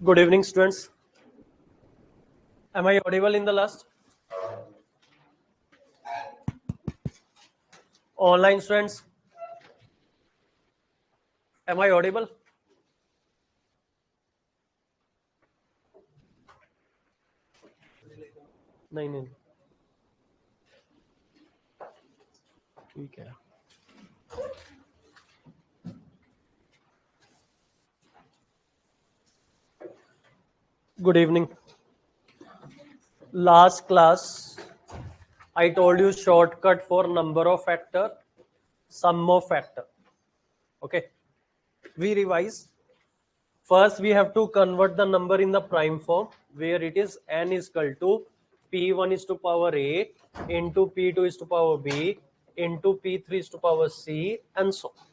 Good evening, students. Am I audible in the last? Online students, am I audible? नहीं नहीं ठीक है. Good evening. Last class, I told you shortcut for number of factor, sum of factor. Okay. We revise. First, we have to convert the number in the prime form, where it is n is equal to p1 is to power a into p2 is to power b into p3 is to power c and so on.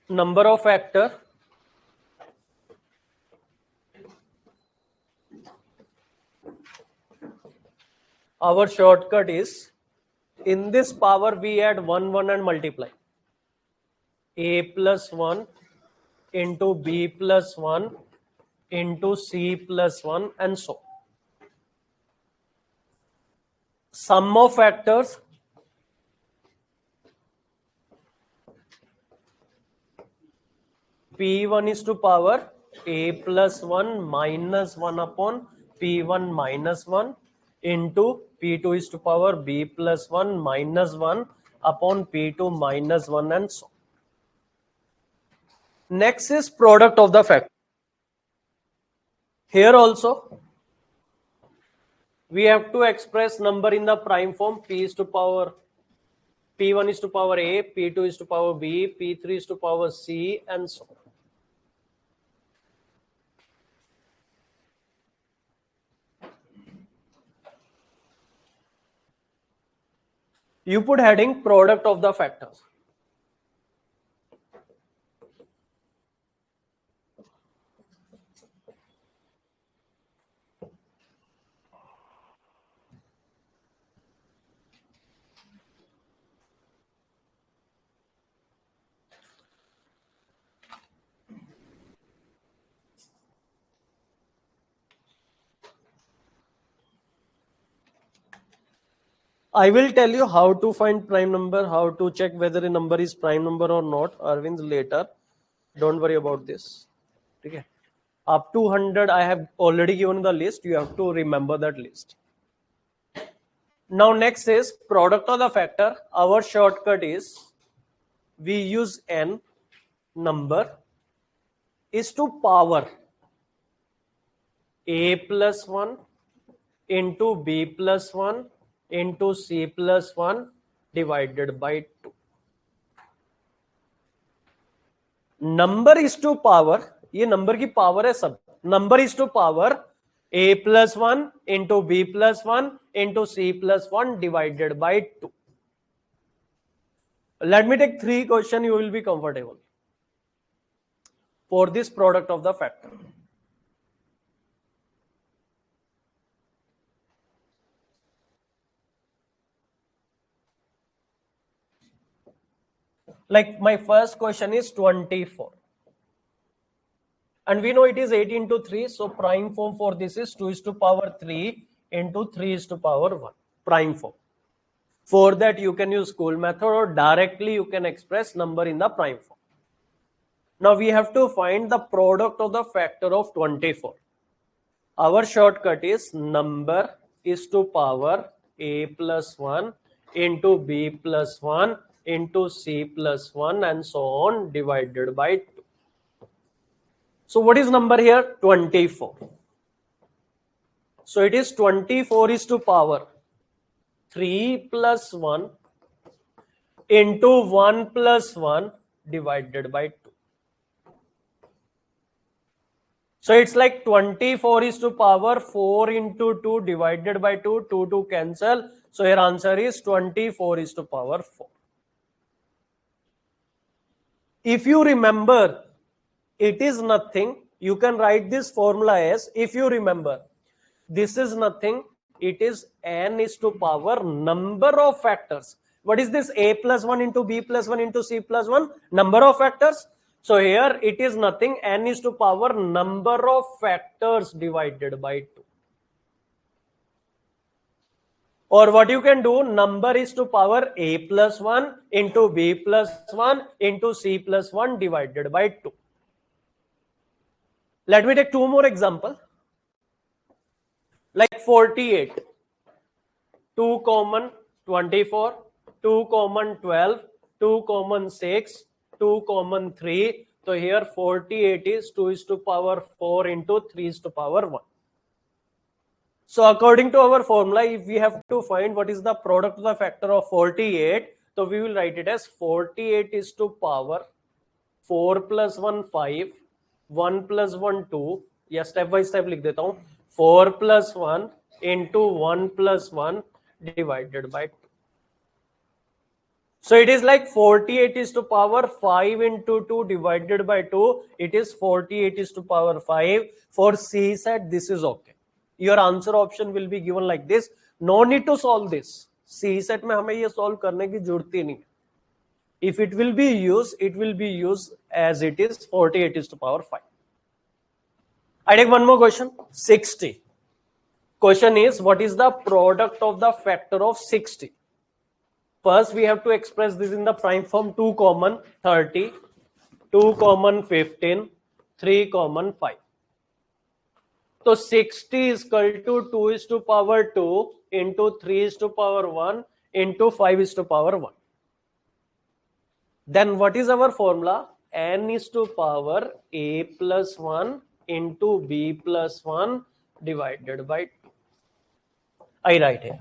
Number of factor, our shortcut is, in this power we add 1 and multiply. A plus 1 into b plus 1 into c plus 1 and so on. Sum of factors, p1 is to power a plus 1 minus 1 upon p1 minus 1 into p2 is to power b plus 1 minus 1 upon p2 minus 1 and so on. Next is product of the factor. Here also we have to express number in the prime form. P1 is to power a, p2 is to power b, p3 is to power c and so on. You put heading product of the factors. I will tell you how to find prime number, how to check whether a number is prime number or not, Arvind, later. Don't worry about this. Okay. Up to 100, I have already given the list. You have to remember that list. Now next is product of the factor. Our shortcut is, we use n, number is to power a plus 1 into b plus 1 into c plus 1 divided by 2. Number is to power, ये number की power है सब. Number is to power a plus 1 into b plus 1 into c plus 1 divided by 2. Let me take 3 questions, you will be comfortable for this product of the factor. Like my first question is 24. And we know it is 8 into 3. So prime form for this is 2 is to power 3 into 3 is to power 1. Prime form. For that you can use school method or directly you can express number in the prime form. Now we have to find the product of the factor of 24. Our shortcut is number is to power a plus 1 into b plus 1 into c plus 1 and so on divided by 2. So what is number here? 24. So it is 24 is to power 3 plus 1 into 1 plus 1 divided by 2. So it's like 24 is to power 4 into 2 divided by 2, 2 cancel. So your answer is 24 is to power 4. If you remember, it is nothing. You can write this formula as, if you remember, this is nothing. It is n is to power number of factors. What is this? A plus 1 into B plus 1 into C plus 1? Number of factors. So here it is nothing. N is to power number of factors divided by 2. Or what you can do, number is to power A plus 1 into B plus 1 into C plus 1 divided by 2. Let me take two more examples. Like 48, 2 common 24, 2 common 12, 2 common 6, 2 common 3. So here 48 is 2 is to power 4 into 3 is to power 1. So according to our formula, if we have to find what is the product of the factor of 48, so we will write it as 48 is to power 4 plus 1 5, 1 plus 1 2. या step by step लिख देता हूं. 4 plus 1 into 1 plus 1 divided by 2. So it is like 48 is to power 5 into 2 divided by 2. It is 48 is to power 5. For C set, this is okay. Your answer option will be given like this. No need to solve this. C set में हमें ये solve करने की जरूरत ही नहीं. If it will be used as it is 48 is to power 5. I take one more question. 60. Question is, what is the product of the factor of 60? First, we have to express this in the prime form. 2 common 30, 2 common 15, 3 common 5. So 60 is equal to 2 is to power 2 into 3 is to power 1 into 5 is to power 1. Then what is our formula? N is to power A plus 1 into B plus 1 divided by 2. I write here.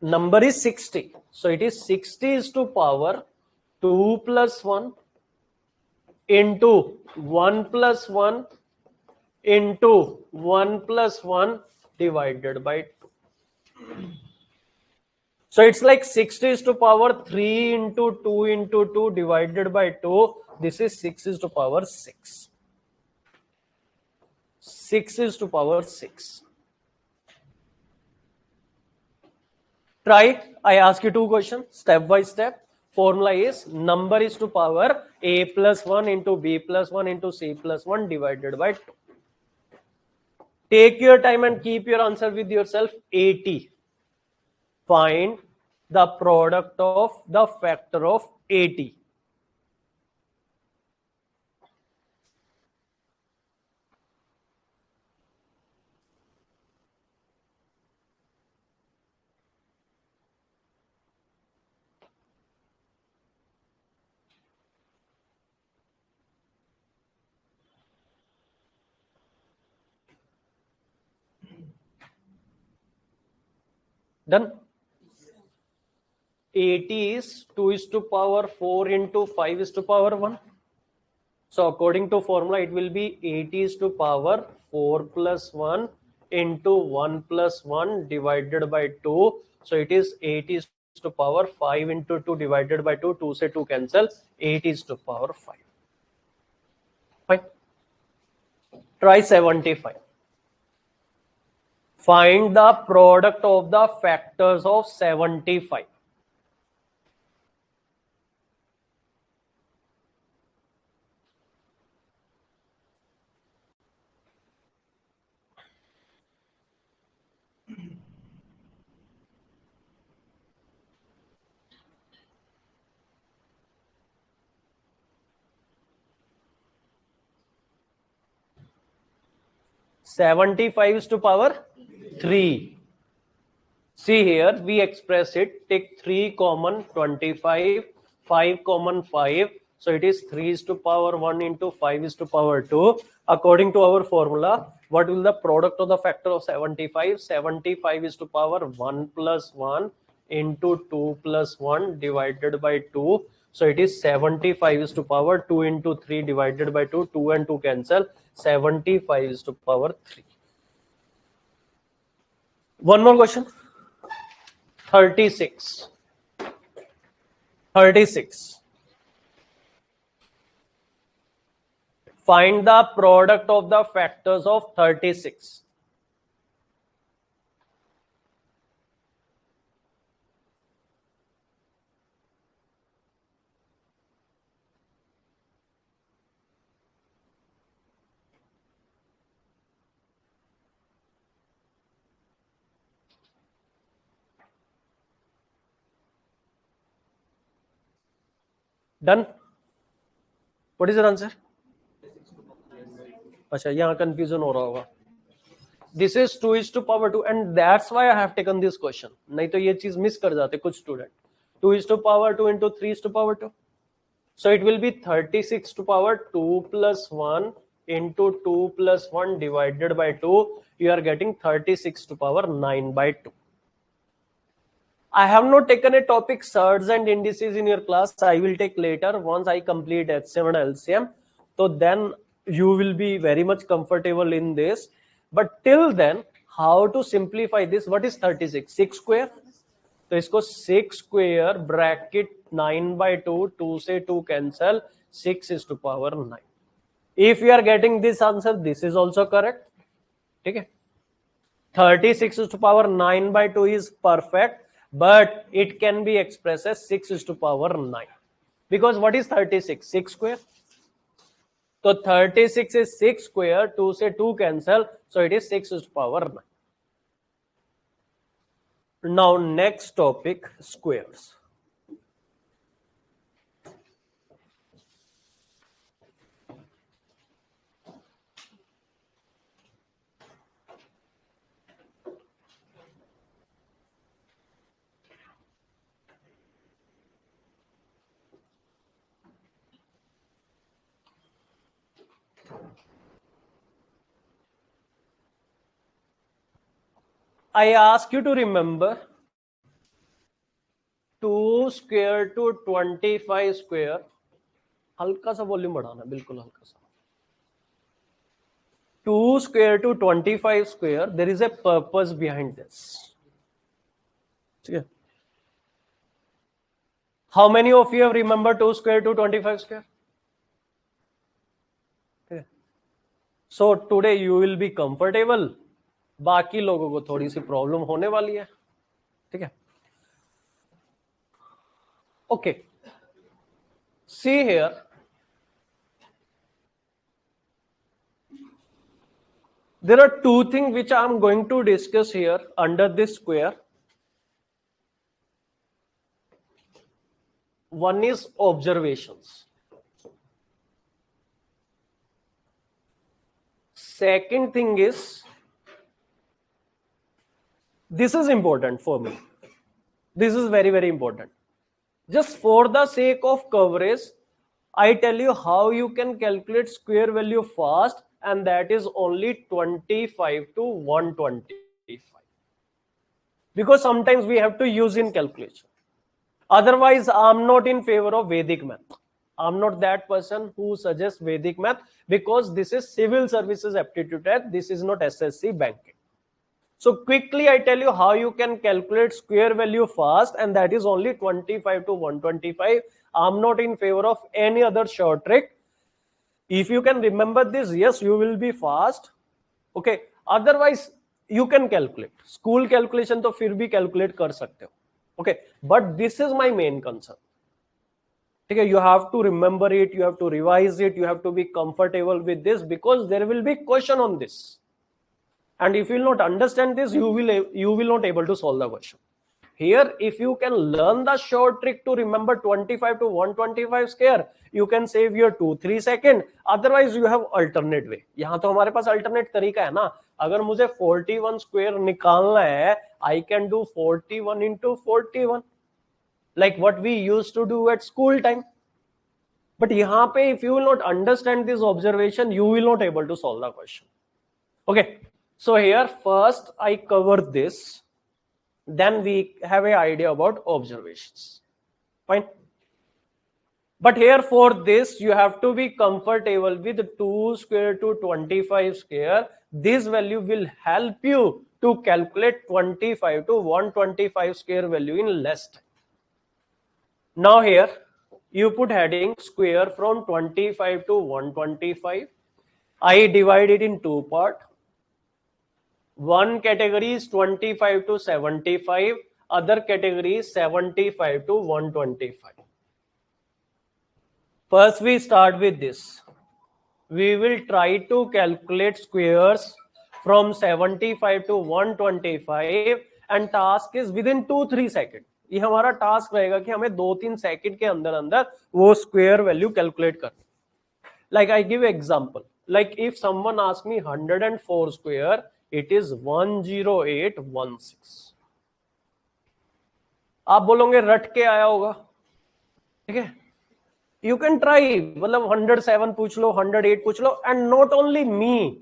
Number is 60. So it is 60 is to power 2 plus 1 into 1 plus 1 into 1 plus 1 divided by 2. So it's like 60 is to power 3 into 2 into 2 divided by 2. This is 6 is to power 6. 6 is to power 6. Try. I ask you two questions step by step. Formula is number is to power A plus 1 into B plus 1 into C plus 1 divided by 2. Take your time and keep your answer with yourself. 80. Find the product of the factor of 80. Done? 80 is 2 is to power 4 into 5 is to power 1. So according to formula, it will be 80 is to power 4 plus 1 into 1 plus 1 divided by 2. So it is 80 is to power 5 into 2 divided by 2. 2 से 2 cancel. 8 is to power 5. Fine. Try 75. Find the product of the factors of 75. $75 is to power 3. See here, we express it. Take 3 common 25, 5 common 5. So it is 3 is to power 1 into 5 is to power 2. According to our formula, what will the product of the factor of 75? 75 is to power 1 plus 1 into 2 plus 1 divided by 2. So it is 75 is to power 2 into 3 divided by 2. 2 and 2 cancel. 75 is to power 3. One more question. 36. 36. Find the product of the factors of 36. Done? What is your answer? अच्छा, यहाँ confusion हो रहा होगा. This is 2 is to power 2 and that's why I have taken this question. नहीं तो ये चीज miss कर जाते कुछ student. 2 is to power 2 into 3 is to power 2. So it will be 36 to power 2 plus 1 into 2 plus 1 divided by 2. You are getting 36 to power 9 by 2. I have not taken a topic surds and indices in your class. I will take later once I complete H7 LCM. So then you will be very much comfortable in this. But till then, how to simplify this? What is 36? 6 square? तो इसको 6 square bracket 9 by 2, 2 से 2 cancel, 6 is to power 9. If you are getting this answer, this is also correct. ठीक है? 36 is to power 9 by 2 is perfect, but it can be expressed as 6 is to power 9. Because what is 36? 6 square. So 36 is 6 square, 2 से 2 cancel, so it is 6 is to power 9. Now next topic, squares. I ask you to remember 2 square to 25 square. हल्का सा volume बढ़ाना, बिल्कुल हल्का सा. 2 square to 25 square, there is a purpose behind this. Okay. How many of you have remembered 2 square to 25 square? Okay. So today you will be comfortable. बाकी लोगों को थोड़ी सी प्रॉब्लम होने वाली है. ठीक है. Okay. See here. There are two things which I am going to discuss here under this square. One is observations. Second thing is, this is important for me. This is very, very important. Just for the sake of coverage, I tell you how you can calculate square value fast, and that is only 25 to 125. Because sometimes we have to use in calculation. Otherwise, I'm not in favor of Vedic math. I'm not that person who suggests Vedic math because this is civil services aptitude test. This is not SSC banking. So quickly I tell you how you can calculate square value fast, and that is only 25 to 125. I'm not in favor of any other short trick. If you can remember this, yes, you will be fast. Okay. Otherwise, you can calculate. School calculation तो फिर भी calculate कर सकते हो. Okay. But this is my main concern. Okay. You have to remember it. You have to revise it. You have to be comfortable with this because there will be question on this. And if you will not understand this, you will not able to solve the question. Here, if you can learn the short trick to remember 25 to 125 square, you can save your 2-3 seconds. Otherwise, you have alternate way. यहाँ तो हमारे पास alternate तरीका है ना. अगर मुझे 41 square निकालना है, I can do 41 into 41, like what we used to do at school time. But यहाँ पे, if you will not understand this observation, you will not able to solve the question. Okay. So here first I cover this, then we have an idea about observations. Fine. But here for this you have to be comfortable with 2 square to 25 square. This value will help you to calculate 25 to 125 square value in less time. Now here you put heading square from 25 to 125. I divide it in two parts. One category is 25 to 75, other category is 75 to 125. First we start with this. We will try to calculate squares from 75 to 125 and task is within 2-3 seconds. ये हमारा task रहेगा कि हमें 2-3 second के अंदर अंदर वो square value calculate करनी. Like I give example, like if someone asks me 104 square, it is 10816. आप बोलोगे रट के आया होगा, ठीक है. यू कैन ट्राई, मतलब 107 पूछ लो, 108 पूछ लो, and not only me,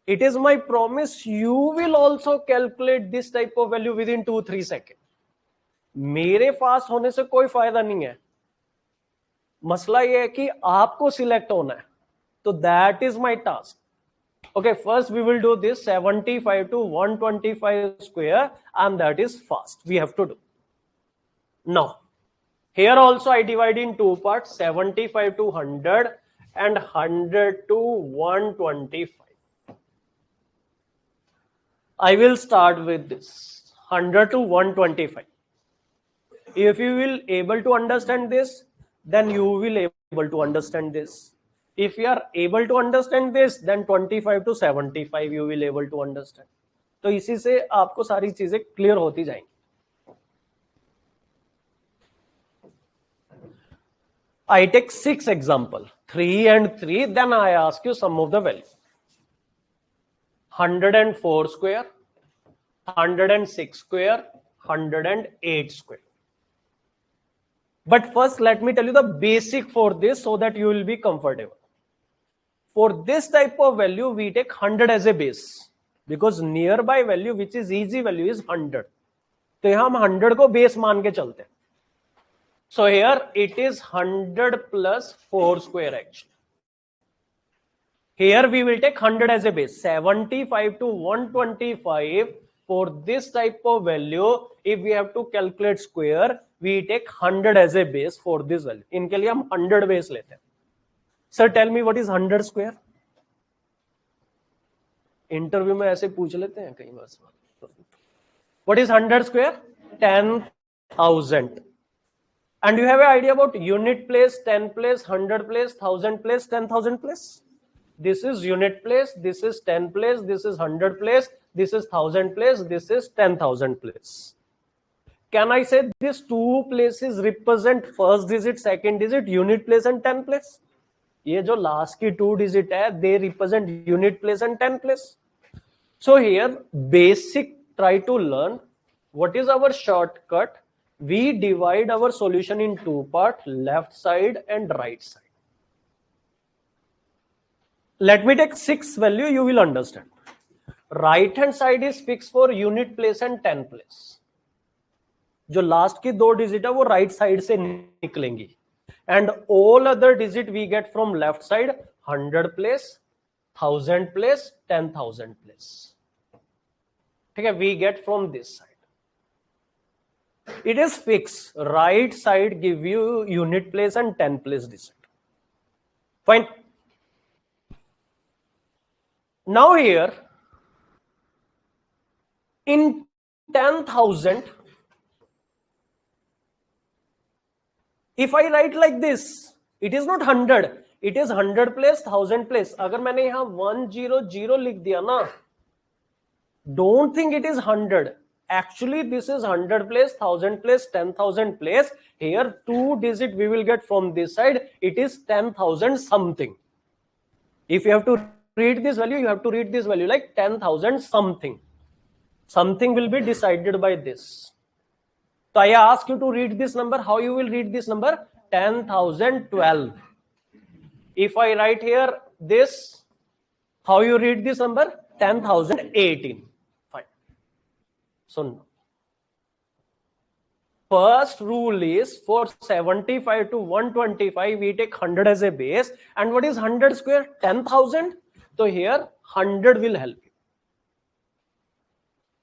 it is my promise you will also calculate this type of value within 2-3 seconds. मेरे फास्ट होने से कोई फायदा नहीं है, मसला ये है कि आपको सिलेक्ट होना है. तो that is my task. Okay, first we will do this 75 to 125 square, and that is fast. We have to do. Now, here also I divide in two parts, 75 to 100 and 100 to 125. I will start with this 100 to 125. If you will able to understand this, then you will able to understand this. If you are able to understand this, then 25 to 75 you will able to understand. तो इसी से आपको सारी चीजें clear होती जाएंगी. I take 6 example, 3 and 3, then I ask you some of the value. 104 square, 106 square, 108 square. But first let me tell you the basic for this so that you will be comfortable. For this type of value, we take 100 as a base because nearby value, which is easy value, is 100. तो यहाँ हम 100 को base मान के चलते हैं. So here it is 100 plus 4 square actually. Here we will take 100 as a base. 75 to 125 for this type of value, if we have to calculate square, we take 100 as a base for this value. इनके लिए हम 100 base लेते हैं. Sir, tell me what is 100 square? Interview में ऐसे पूछ लेते हैं कई बार. What is 100 square? 10,000. And you have an idea about unit place, 10 place, 100 place, 1000 place, 10,000 place? This is unit place, this is 10 place, this is 100 place, this is 1000 place, this is 10,000 place. Can I say these two places represent first digit, second digit, unit place and 10 place? ये जो last की 2 digit है, they represent unit place and 10 place. So here basic, try to learn what is our shortcut. We divide our solution in two parts, left side and right side. Let me take 6 value, you will understand. Right hand side is fixed for unit place and 10 place. जो last की 2 digit है वो right side से निकलेंगी. And all other digit we get from left side, 100 place, 1000 place, 10,000 place. Okay, we get from this side. It is fixed. Right side give you unit place and 10 place digit. Fine. Now here, in 10,000, if I write like this, it is not 100, it is 100 place, 1000 place. अगर मैंने यहाँ 100 लिख दिया ना, don't think it is 100. Actually, this is 100 place, 1000 place, 10,000 place. Here, 2 digit we will get from this side. It is 10,000 something. If you have to read this value, you have to read this value like 10,000 something. Something will be decided by this. So I ask you to read this number. How you will read this number? 10,012. If I write here this, how you read this number? 10,018. Fine. So first rule is for 75 to 125, we take 100 as a base. And what is 100 square? 10,000. So here 100 will help you.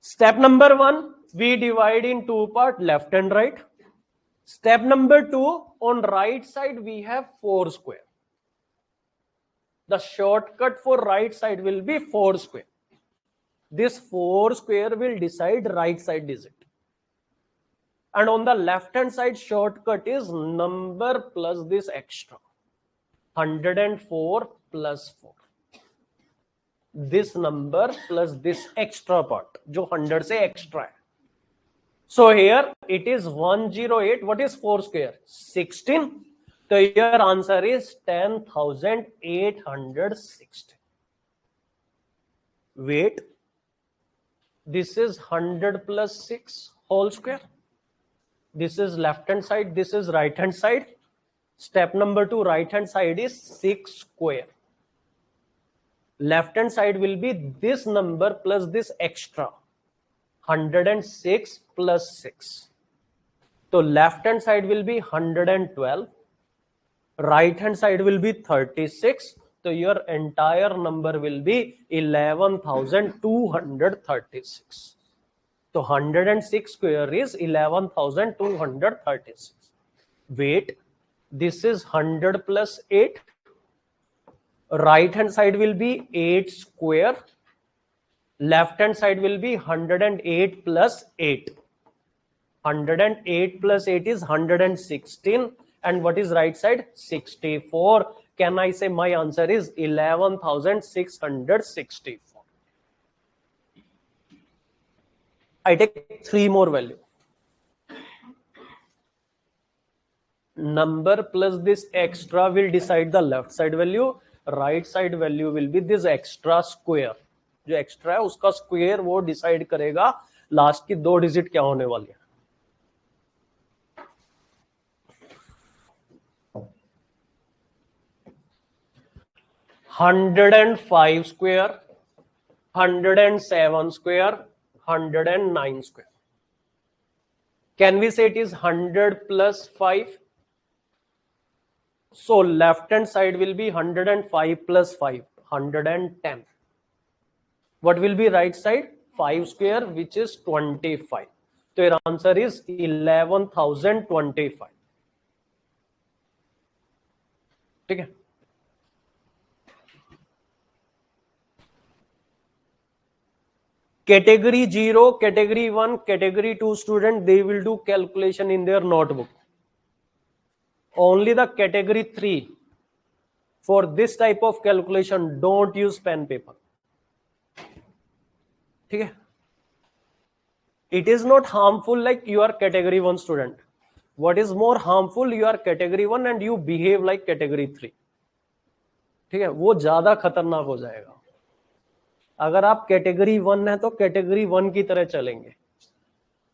Step number 1, we divide in two parts, left and right. Step number 2, on right side we have 4 square. The shortcut for right side will be 4 square. This 4 square will decide right side digit. And on the left hand side, shortcut is number plus this extra. 104 plus 4. This number plus this extra part, जो 100 से extra है. So here it is 108. What is 4 square? 16. So your answer is 10,860. Wait, this is 100 plus 6 whole square. This is left hand side, this is right hand side. Step number 2, right hand side is 6 square. Left hand side will be this number plus this extra. 106 plus 6. So left hand side will be 112. Right hand side will be 36. So your entire number will be 11,236. So 106 square is 11,236. Wait, this is 100 plus 8. Right hand side will be 8 square. Left hand side will be 108 plus 8. 108 plus 8 is 116. And what is right side? 64. Can I say my answer is 11,664? I take 3 more value. Number plus this extra will decide the left side value. Right side value will be this extra square. जो extra है उसका square वो decide करेगा last की 2 digit क्या होने वाली है. $105 square, 107 square, 109 square. Can we say it is 100 plus 5? So left hand side will be 105 plus 5, 110. What will be right side? 5 square, which is 25. So your answer is 11,025. ठीक है. Category 0, category 1, category 2 student, they will do calculation in their notebook. Only the category 3, for this type of calculation, don't use pen paper. ठीक है. It is not harmful like you are category 1 student. What is more harmful? You are category 1 and you behave like category 3. ठीक है, वो ज्यादा खतरनाक हो जाएगा. अगर आप कैटेगरी 1 है तो कैटेगरी 1 की तरह चलेंगे.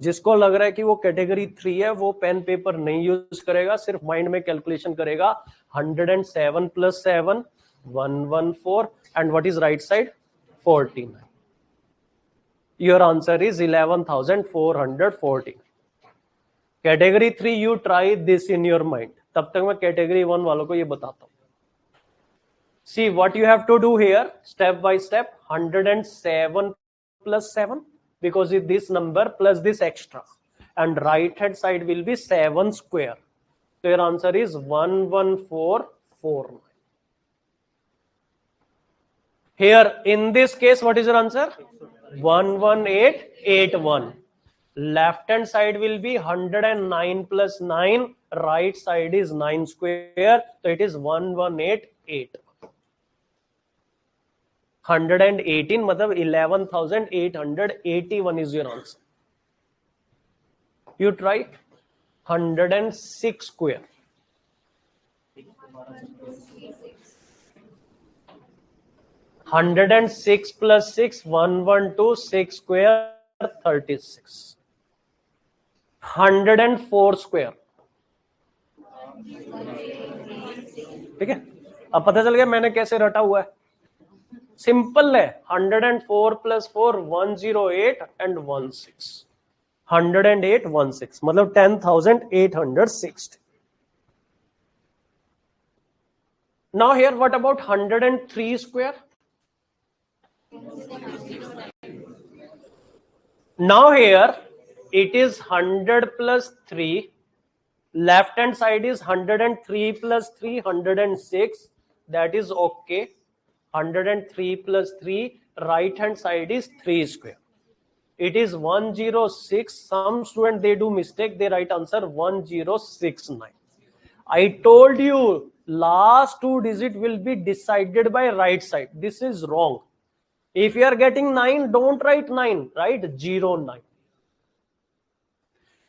जिसको लग रहा है कि वो कैटेगरी 3 है वो पेन पेपर नहीं यूज करेगा, सिर्फ माइंड में कैलकुलेशन करेगा. 107 plus 7, 114, and what is right side? 49. Your answer is 11,440. Category 3 you try this in your mind. तब तक मैं कैटेगरी 1 वालों को ये बताता हूं. See what you have to do here, step by step. 107 plus 7, because it's this number plus this extra, and right hand side will be 7 square. So your answer is 11449. Here in this case, what is your answer? 11881. Left hand side will be 109 plus 9. Right side is 9 square. So it is 1188. 118 मतलब 11,881 is your answer. You try 106 square. 106 plus 6, 112, 6 square, 36. 104 square. ठीक है, अब पता चल गया मैंने कैसे रटा हुआ है. सिंपल है. 104 plus 4, 108 and 16. 108, 16 मतलब 10,860. Now here what about 103 square? Now here it is 100 plus 3. Left hand side is 103 plus 3, 106. That is okay. 103 plus 3. Right hand side is 3 square. It is 106. Some student they do mistake. They write answer 1069. I told you last 2 digit will be decided by right side. This is wrong. If you are getting 9, don't write 9, write 09.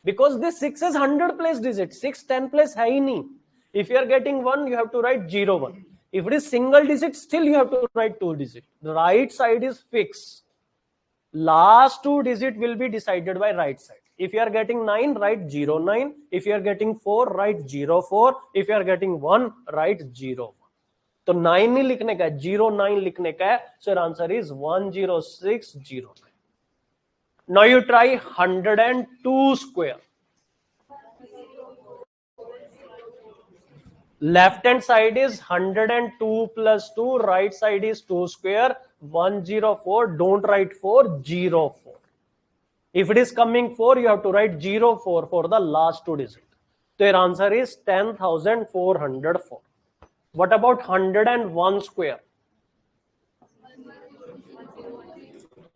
because this 6 is 100 place digit. 6 10 place hai hi nahi. If you are getting 1, you have to write 0 1. If it is single digit, still you have to write 2 digit. The right side is fixed. Last 2 digit will be decided by right side. If you are getting 9, write 0 9. If you are getting 4, write 0 4. If you are getting 1, write 0 1. तो 9 नहीं लिखने का है, 0 9 लिखने का है. So your answer is 10609. Now you try 102 square. Left hand side is 102 plus 2, right side is 2 square, 104. Don't write 4, 0 4. If it is coming 4, you have to write 0 4 for the last 2 digits. So your answer is 10,404. What about 101 square?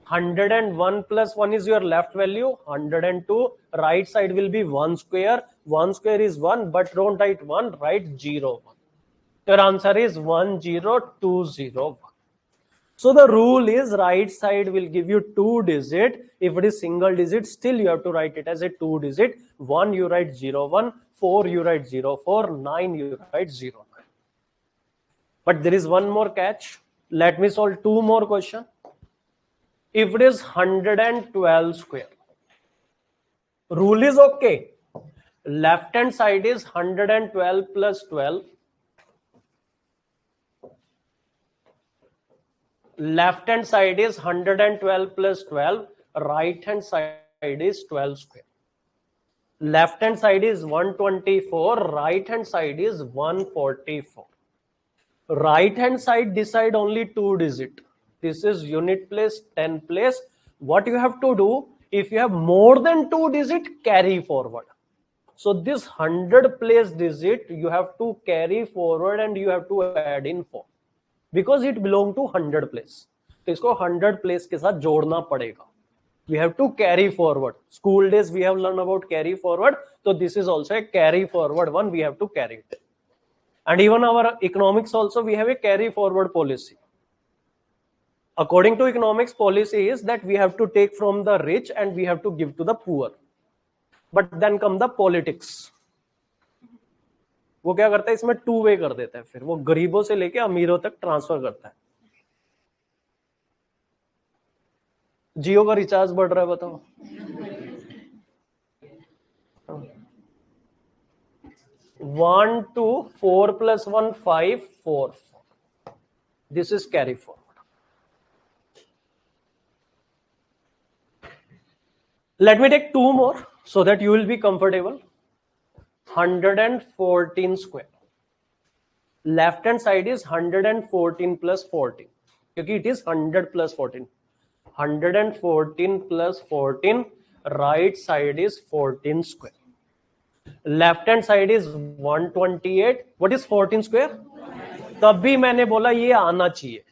101 plus 1 is your left value, 102. Right side will be 1 square. 1 square is 1, but don't write 1, write 0 1. Your answer is 10201. So the rule is right side will give you 2 digit. If it is single digit, still you have to write it as a 2 digit. 1 you write 0 1, 4 you write 0 4, 9 you write 0 9. But there is one more catch. Let me solve 2 more questions. If it is 112 square, rule is okay. Left hand side is 112 plus 12. Left hand side is 112 plus 12. Right hand side is 12 square. Left hand side is 124. Right hand side is 144. Right hand side decide only 2 digit. This is unit place, 10 place. What you have to do, if you have more than 2 digit, carry forward. So this 100 place digit you have to carry forward and you have to add in 4. Because it belong to 100 place. तो इसको 100 place के साथ जोड़ना पड़ेगा. We have to carry forward. School days we have learned about carry forward. So this is also a carry forward one. We have to carry it. And even our economics also we have a carry forward policy. According to economics policy is that we have to take from the rich and we have to give to the poor. But then come the politics. वो क्या करता है इसमें 2 वे कर देता है. फिर वो गरीबों से लेके अमीरों तक ट्रांसफर करता है. जियो का रिचार्ज बढ़ रहा है बताओ. 1 2 4 plus 1 5 4 4. This is carry forward. Let me take 2 more so that you will be comfortable. 114 square. Left hand side is 114 plus 14. क्योंकि it is 100 plus 14. 114 plus 14. Right side is 14 square. Left hand side is 128. What is 14 square? तब भी मैंने बोला ये आना चाहिए.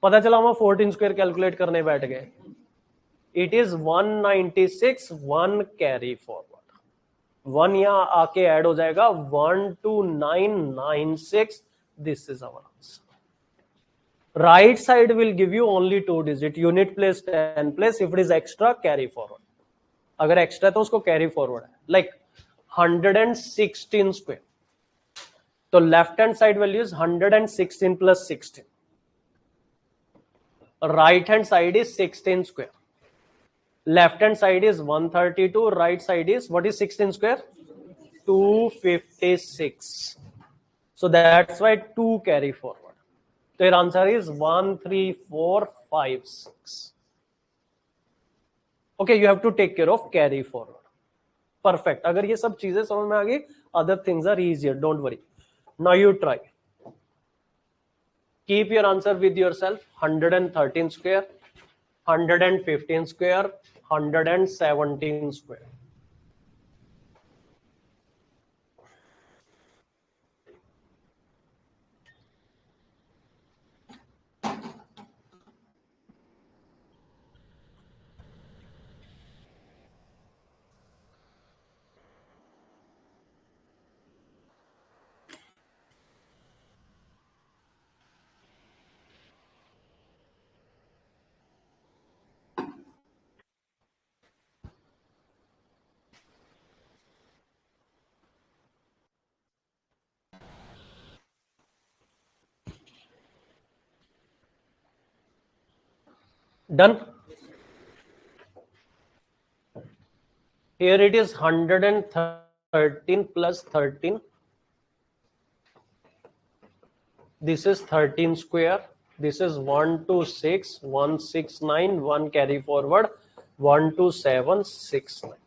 पता चला हम 14 स्क्वायर कैलकुलेट करने बैठ गए. It is 196. 1 carry forward. 1 यहाँ आके ऐड हो जाएगा. 12996. This is our answer. Right side will give you only 2 digit. Unit place 10 place. If it is extra, carry forward. अगर एक्स्ट्रा तो उसको कैरी फॉरवर्ड है. Like 116 square. तो left hand side value is 116 plus 16. Right hand side is 16 square. Left hand side is 132. Right side is what is 16 square? 256. So that's why 2 carry forward. So your answer is 13456. Okay, you have to take care of carry forward. Perfect. अगर ये सब चीजें समझ में आ गई, other things are easier. Don't worry. Now you try. Keep your answer with yourself. 113 square, 115 square, 117 square. Done. Here it is 113 plus 13. This is 13 square. This is 126, 169, 1 carry forward, 12769.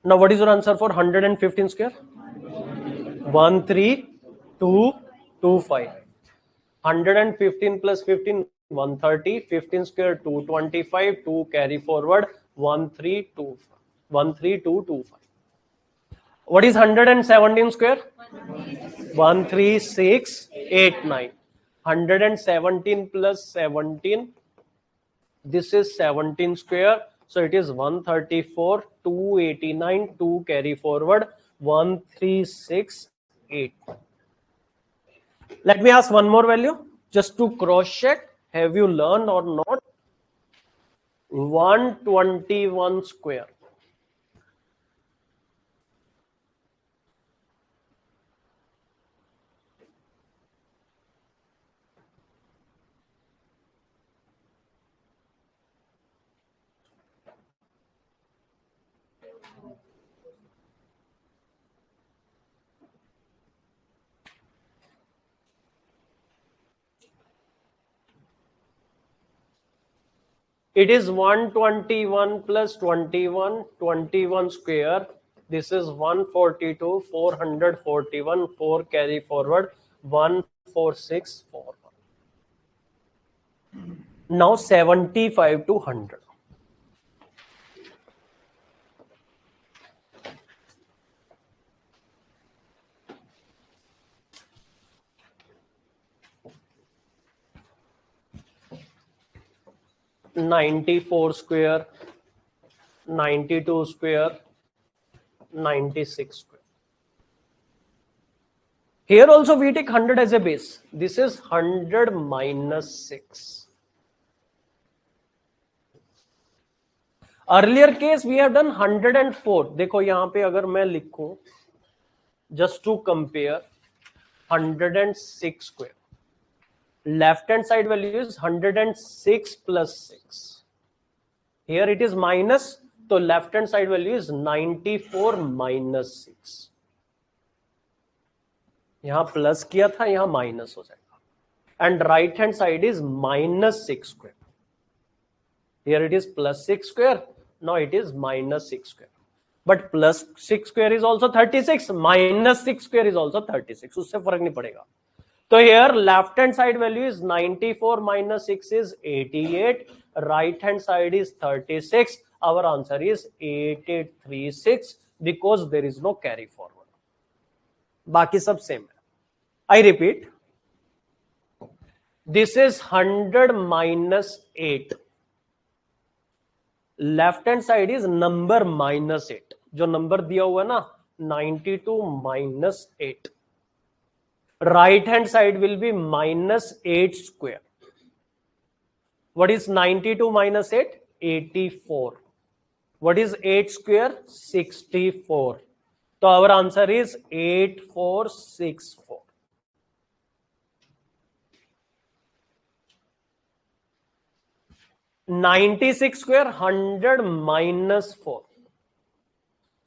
Now what is your answer for 115 square? 13225. 115 plus 15, 130, 15 square 225, 2 carry forward 1325. 13225. What is 117 square? 13689. 117 plus 17, this is 17 square, so it is 134, 289, 2 carry forward 1368. Let me ask one more value just to cross check, have you learned or not? 121 square. It is 121 plus 21, 21 square. This is 142, 441, 4 carry forward, 14641. Now 75 to 100. '94 square, 92 square, 96 square. Here also we take 100 as a base. This is 100 minus 6. Earlier case we have done 104. देखो यहाँ पे अगर मैं लिखूं just to compare 106 square. Left hand side value is 106 plus 6. Here it is minus, so left hand side value is 94 minus 6. यहाँ plus किया था, यहाँ माइनस हो जाएगा. And right hand side is minus 6 square. Here it is plus 6 square. Now it is minus 6 square. But plus 6 square is also 36. Minus 6 square is also 36. उससे फर्क नहीं पड़ेगा. So here left hand side value is 94 minus 6 is 88. Right hand side is 36. Our answer is 8836 because there is no carry forward. बाकी सब same है. I repeat. This is 100 minus 8. Left hand side is number minus 8. जो number दिया हुआ है ना 92 minus 8. Right hand side will be minus 8 square. What is 92 minus 8? 84. What is 8 square? 64. So our answer is 8464. '96 square 100 minus 4.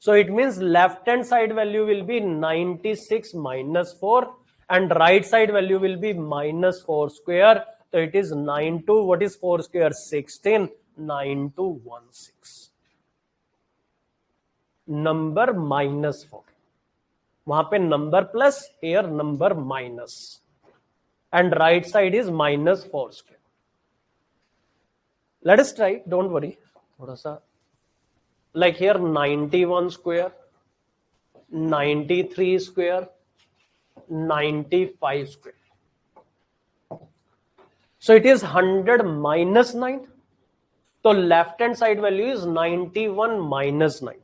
So it means left hand side value will be 96 minus 4 and right side value will be minus 4 square. So it is 92. What is 4 square? 16. 9216. Number minus 4. वहां पे number plus, here number minus. And right side is minus 4 square. Let us try. Don't worry. थोड़ा सा like here 91 square, 93 square, 95 square. So it is 100 minus 9. So left hand side value is 91 minus 9.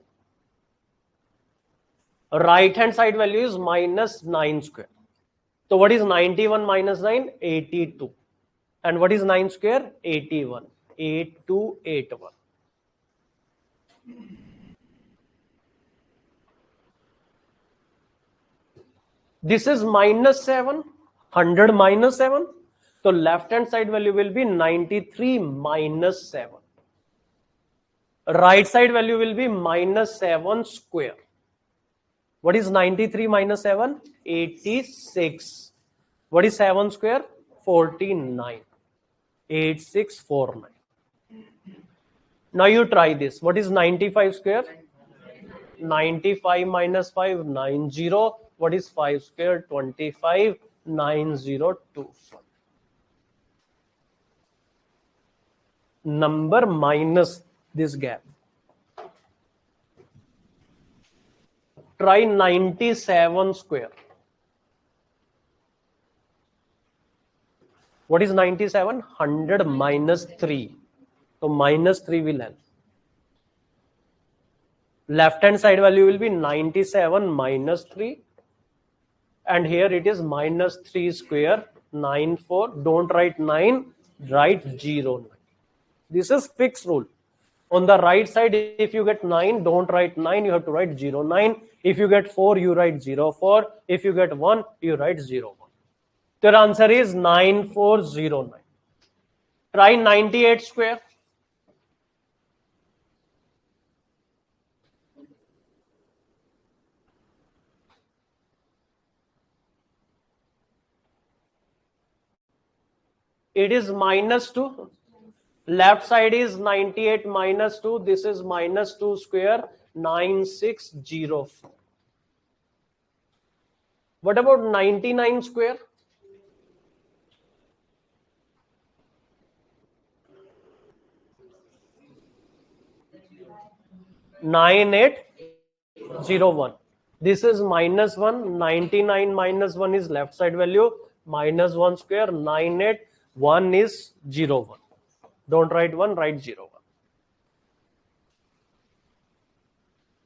Right hand side value is minus 9 square. So what is 91 minus 9? 82. And what is 9 square? 81. 8281. This is minus 7. 100 minus 7. So left hand side value will be 93 minus 7. Right side value will be minus 7 square. What is 93 minus 7? 86. What is 7 square? 49. 8649. Now you try this. What is 95 square? 95 minus 5, 90. What is 5 square? 25, 9025. Number minus this gap. Try 97 square. What is 97? 100 minus 3. So minus 3 will help. Left hand side value will be 97 minus 3. And here it is minus 3 square, 94. Don't write 9, write 0, 9. This is fixed rule. On the right side, if you get 9, don't write 9, you have to write 0, 9. If you get 4, you write 0, 4. If you get 1, you write 0, 1. Your answer is 9409. Try 98 square. It is minus 2. Left side is 98 minus 2. This is minus 2 square, 9604. What about 99 square? Nine eight 01. This is minus 1. 99 minus 1 is left side value. Minus 1 square. 98. 1 is 01. Don't write 1, write 01.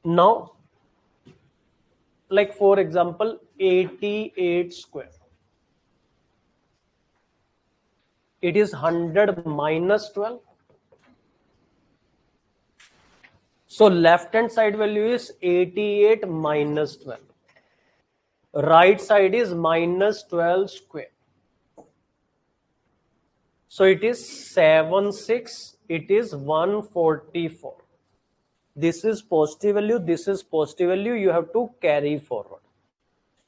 Now, like for example, 88 square. It is 100 minus 12. So left hand side value is 88 minus 12. Right side is minus 12 square. So it is 76. It is 144. This is positive value. This is positive value. You have to carry forward.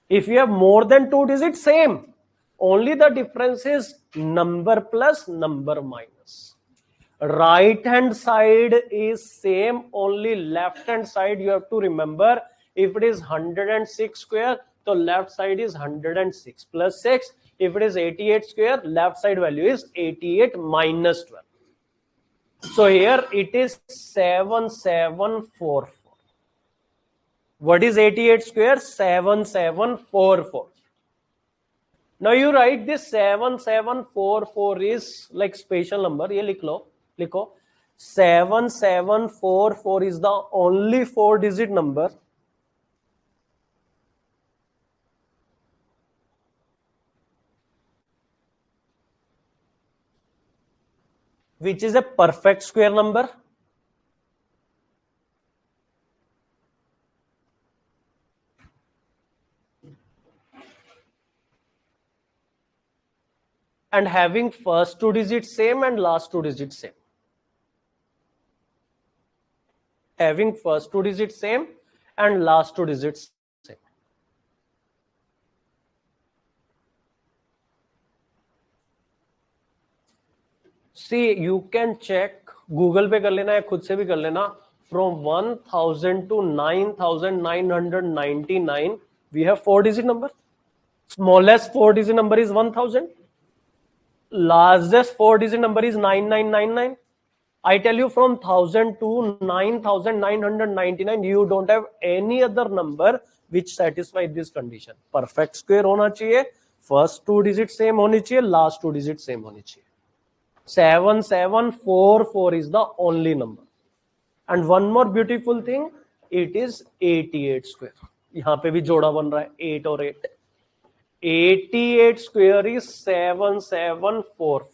If you have more than 2 digits, same. Only the difference is number plus number minus. Right hand side is same, only left hand side you have to remember. If it is 106 square, so left side is 106 plus 6. If it is 88 square, left side value is 88 minus 12. So here it is 7744. What is 88 square? 7744. Now you write this 7744 is like special number. ये लिख लो. 7744 is the only 4-digit number which is a perfect square number. And having first 2 digits same and last 2 digits same. Having first 2 digits same and last 2 digits same. See, you can check Google पे कर लेना या खुद से भी कर लेना. From 1000 to 9999 we have 4-digit number. Smallest 4-digit number is 1000. Largest 4-digit number is 9999. I tell you from 1000 to 9999 you don't have any other number which satisfies this condition. Perfect square होना चाहिए, first 2 digits same होनी चाहिए, last 2 digits same होनी चाहिए. 7744 is the only number. And one more beautiful thing, it is 88 square. यहाँ पे भी जोड़ा बन रहा है 8 और 8. 88 square is 7744.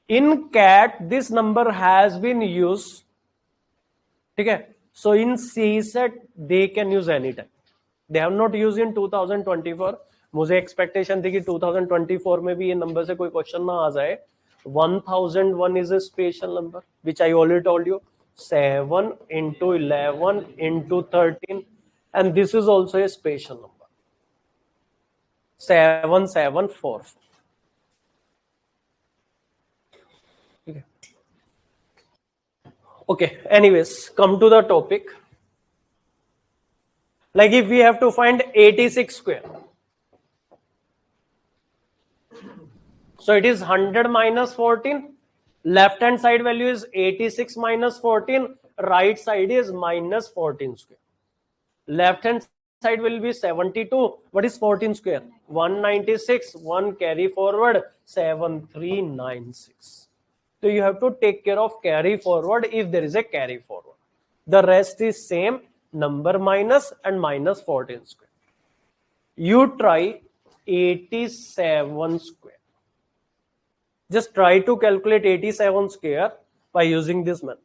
In CAT, this number has been used. Okay? So in CSET, they can use anytime. They have not used in 2024, मुझे expectation थी कि 2024 में भी ये नंबर से कोई क्वेश्चन ना आ जाए. 1001 is a special number which I already told you. 7 into 11 into 13, and this is also a special number. 7744. Okay, anyways, come to the topic. Like if we have to find 86 square, so it is 100 minus 14. Left hand side value is 86 minus 14. Right side is minus 14 square. Left hand side will be 72. What is 14 square? 196. 1 carry forward, 7396. So you have to take care of carry forward if there is a carry forward. The rest is same, number minus and minus 14 square. You try 87 square. Just try to calculate 87 square by using this method.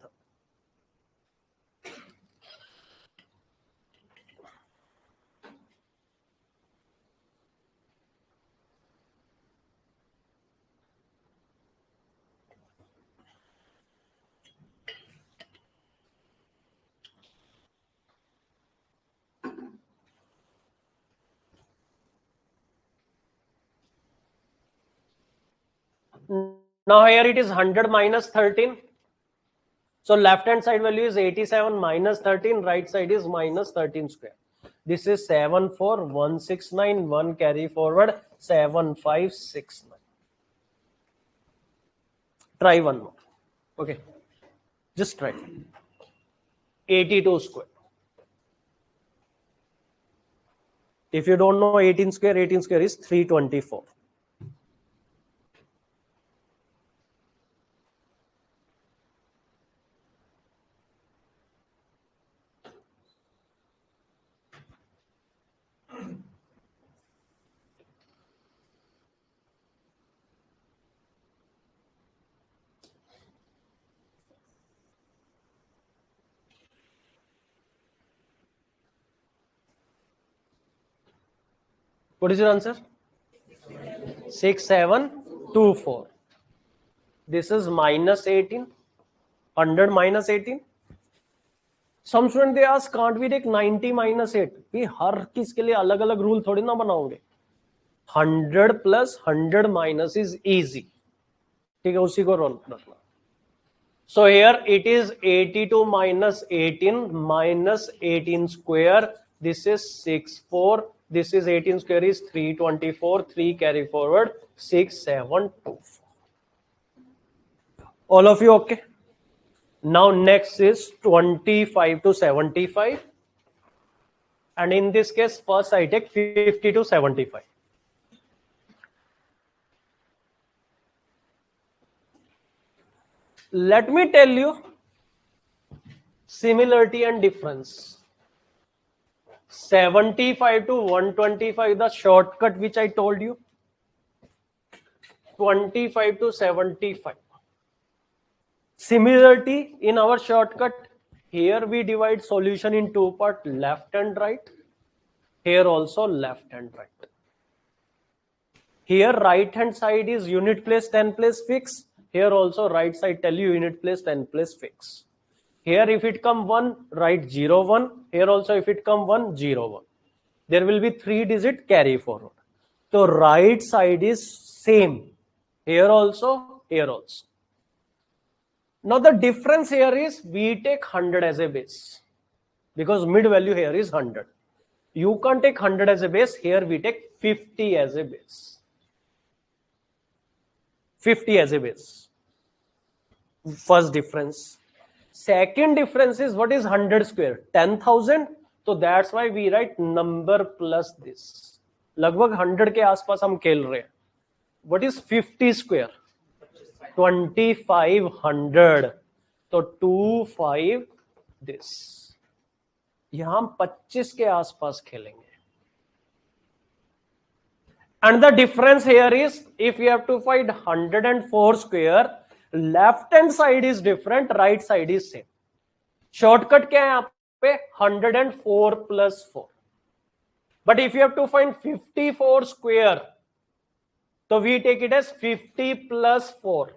Now here it is 100 minus 13. So left hand side value is 87 minus 13. Right side is minus 13 square. This is 74169. 1 carry forward, 7569. Try one more. Okay. Just try. 82 square. If you don't know 18 square is 324. What is your answer? 6724. This is minus 18. 100 minus 18. Some student they ask, can't we take 90 minus 8? भी हर किस के लिए अलग अलग rule थोड़ी ना बनाओगे. 100 plus 100 minus is easy. ठीक है, उसी को रोल रखना. So here it is 82 minus 18 minus 18 square. This is 64. This is 18 square is 324. 3 carry forward, 6724. All of you okay? Now next is 25 to 75. And in this case, first I take 50 to 75. Let me tell you similarity and difference. 75 to 125, the shortcut which I told you. 25 to 75. Similarity in our shortcut. Here we divide solution in two parts, left and right. Here also left and right. Here right hand side is unit place 10 place fix. Here also right side tell you unit place 10 place fix. Here if it come 1, write 0, 1. Here also if it come 1, 0, 1. There will be 3 digit carry forward. So right side is same. Here also, here also. Now the difference here is we take 100 as a base. Because mid value here is 100. You can't take 100 as a base. Here we take 50 as a base. 50 as a base. First difference. Second difference is what is 100 square? 10,000. So that's why we write number plus this. लगभग 100 के आसपास हम खेल रहे हैं. What is 50 square? 2500. तो 25 this. यहाँ हम 25 के आसपास खेलेंगे. And the difference here is if you have to find 104 square, left hand side is different, right side is same. Shortcut क्या है यहाँ पे? 104 plus 4. But if you have to find 54 square, so we take it as 50 plus 4.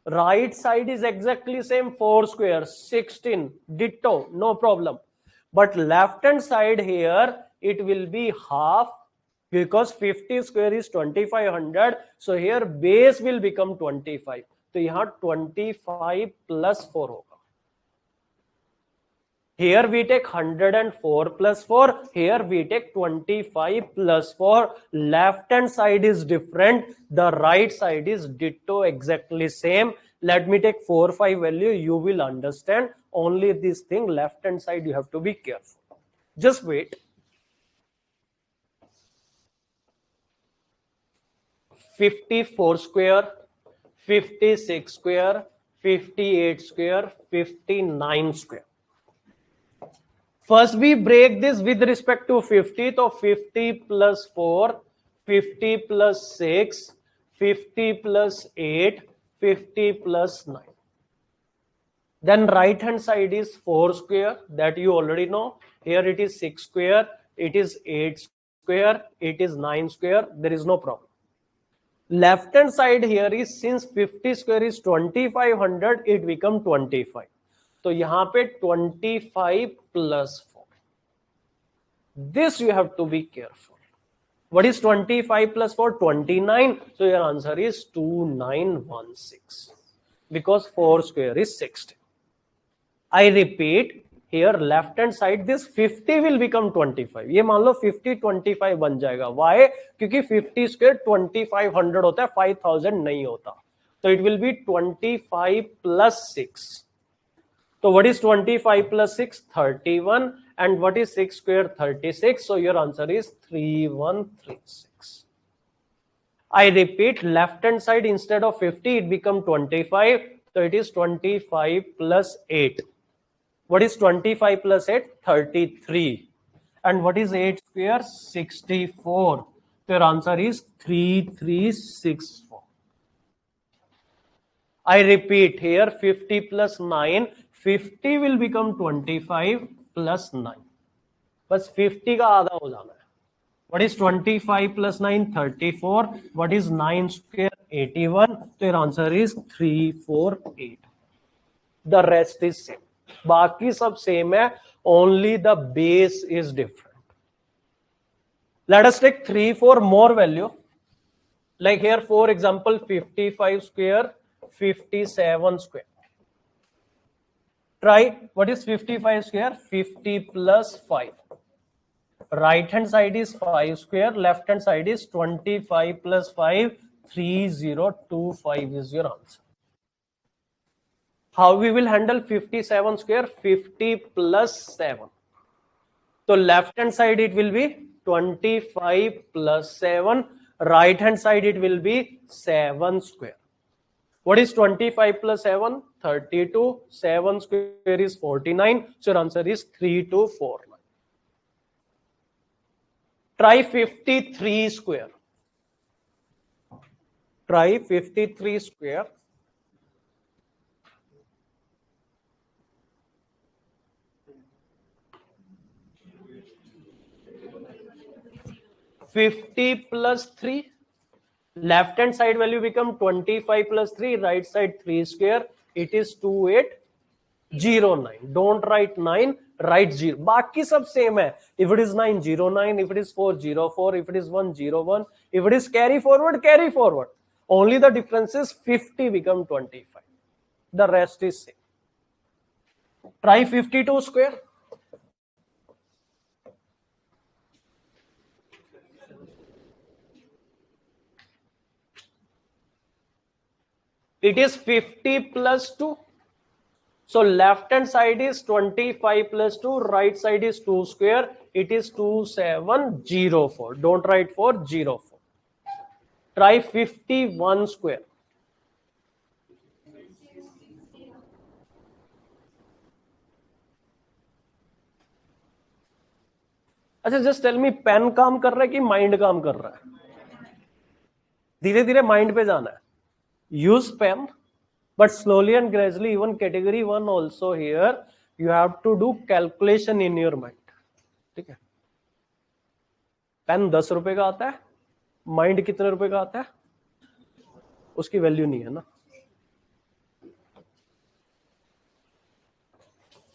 Right side is exactly same, 4 square, 16, ditto, no problem. But left hand side here, it will be half, because 50 square is 2500. So here base will become 25. So here 25 plus 4 hoga. Here we take 104 plus 4. Here we take 25 plus 4. Left hand side is different. The right side is ditto, exactly same. Let me take 4, 5 value. You will understand. Only this thing, left hand side, you have to be careful. Just wait. 54 square, 56 square, 58 square, 59 square. First we break this with respect to 50. So 50 plus 4, 50 plus 6, 50 plus 8, 50 plus 9. Then right hand side is 4 square, that you already know. Here it is 6 square, it is 8 square, it is 9 square. There is no problem. Left hand side here is, since 50 square is 2500, it become 25. तो यहां पे 25 plus 4. This you have to be careful. What is 25 plus 4? 29. So your answer is 2916, because 4 square is 60. I repeat, here left hand side this 50 will become 25. ये मान लो 50 25 बन जाएगा. Why? क्योंकि 50 square 2500 होता है, 5000 नहीं होता. So it will be 25 plus 6. So what is 25 plus 6? 31. And what is 6 square? 36. So your answer is 3136. I repeat, left hand side instead of 50, it become 25. So it is 25 plus 8. What is 25 plus 8? 33. And what is 8 square? 64. So your answer is 3364. I repeat, here 50 plus 9, 50 will become 25 plus 9. बस 50 का आधा हो जाना है. What is 25 plus 9? 34. What is 9 square? 81. So your answer is 348. The rest is same. बाकी सब same है. Only the base is different. Let us take 3, 4 more value. Like here, for example, 55 square, 57 square. Try, what is 55 square? 50 plus 5. Right hand side is 5 square, left hand side is 25 plus 5, 3025 is your answer. How we will handle 57 square? 50 plus 7. So left hand side it will be 25 plus 7. Right hand side it will be 7 square. What is 25 plus 7? 32. 7 square is 49. So your answer is 3249. Try 53 square. Try 53 square. $50 plus 3. Left hand side value become 25 plus 3. Right side 3 square. It is 2809. Don't write 9. Write 0. बाकी सब same है. If it is 909, if it is 404, if it is 101, if it is carry forward, carry forward. Only the difference is 50 become 25. The rest is same. Try 52 square. It is 50 plus 2. So left hand side is 25 plus 2, right side is 2 square. It is 2704. Don't write 404. Try 51 square. अच्छा, just tell me, pen काम कर रहा है कि mind काम कर रहा है? धीरे धीरे माइंड पे जाना है. Use pen, but slowly and gradually, even category 1 also here, you have to do calculation in your mind. ठीक है? पेन 10 रुपए का आता है, माइंड कितने रुपए का आता है, उसकी वैल्यू नहीं है ना।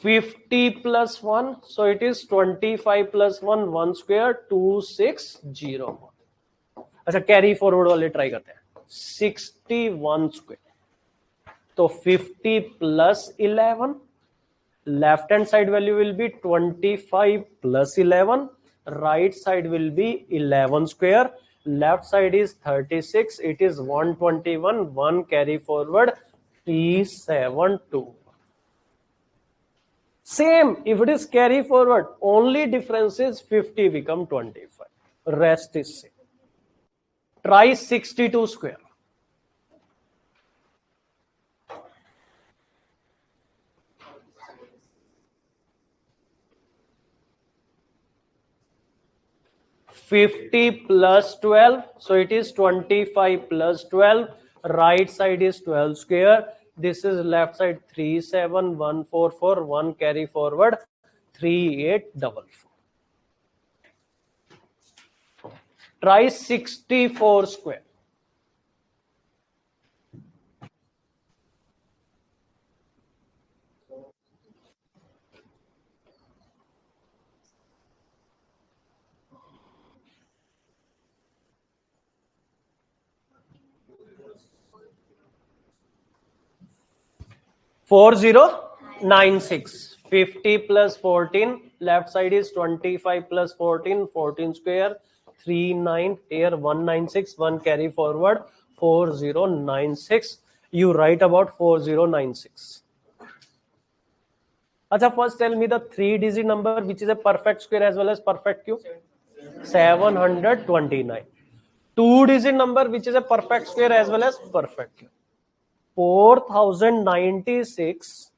50 plus 1, so it is 25 plus 1, 1 square, 260। अच्छा कैरी फॉरवर्ड वाले ट्राई करते हैं। 61 स्क्वायर, तो 50 plus 11, left hand side value will be 25 plus 11, right side will be 11 square, left side is 36, it is 121, 1 carry forward 372। Same, if it is carry forward, only difference is 50 become 25, rest is same। Try 62 square। $50 plus 12, so it is 25 plus 12, right side is 12 square, this is left side 37144, 1 carry forward 3844। Try 64 square। $4096, 50 plus 14, left side is 25 plus 14, 14 square, 39 here, 196, 1 carry forward 4096। You write about 4096। Acha, first tell me the 3-digit number which is a perfect square as well as perfect cube. 729. 2-digit number which is a perfect square as well as perfect cube. 4096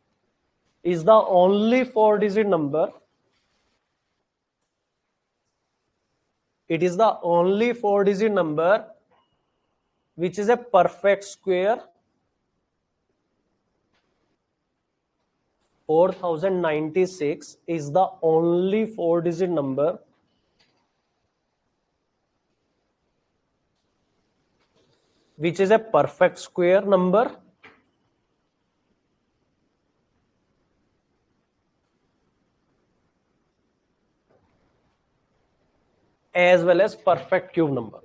is the only 4-digit number. It is the only 4-digit number which is a perfect square. 4096 is the only 4-digit number which is a perfect square number as well as perfect cube number।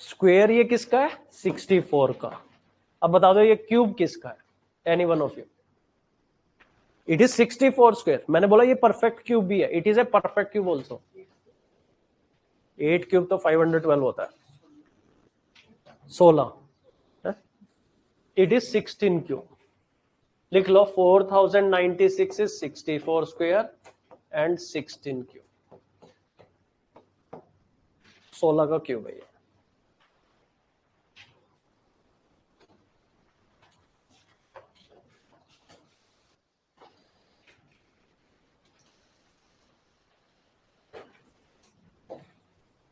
Square ये किसका है, 64 का। अब बता दो ये cube किसका है, any one of you. It is 64 square. मैंने बोला ये परफेक्ट क्यूब भी है, it is a perfect cube also. 8 cube तो 512 होता है, 16। It is 16 cube. लिख लो 4096 इज 64 स्क्वायर एंड 16 क्यूब। 16 का क्यूब है ये।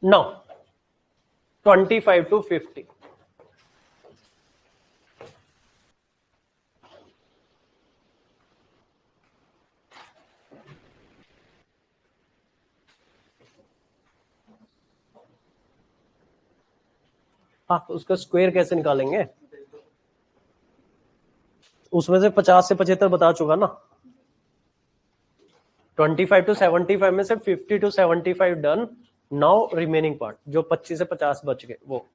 Now 25 to 50। हाँ, उसका स्क्वायर कैसे निकालेंगे, उसमें से 50 से 75 बता चुका ना। 25 to 75 में से 50 to 75 done. Now remaining part जो 25 से 50 बच गए वो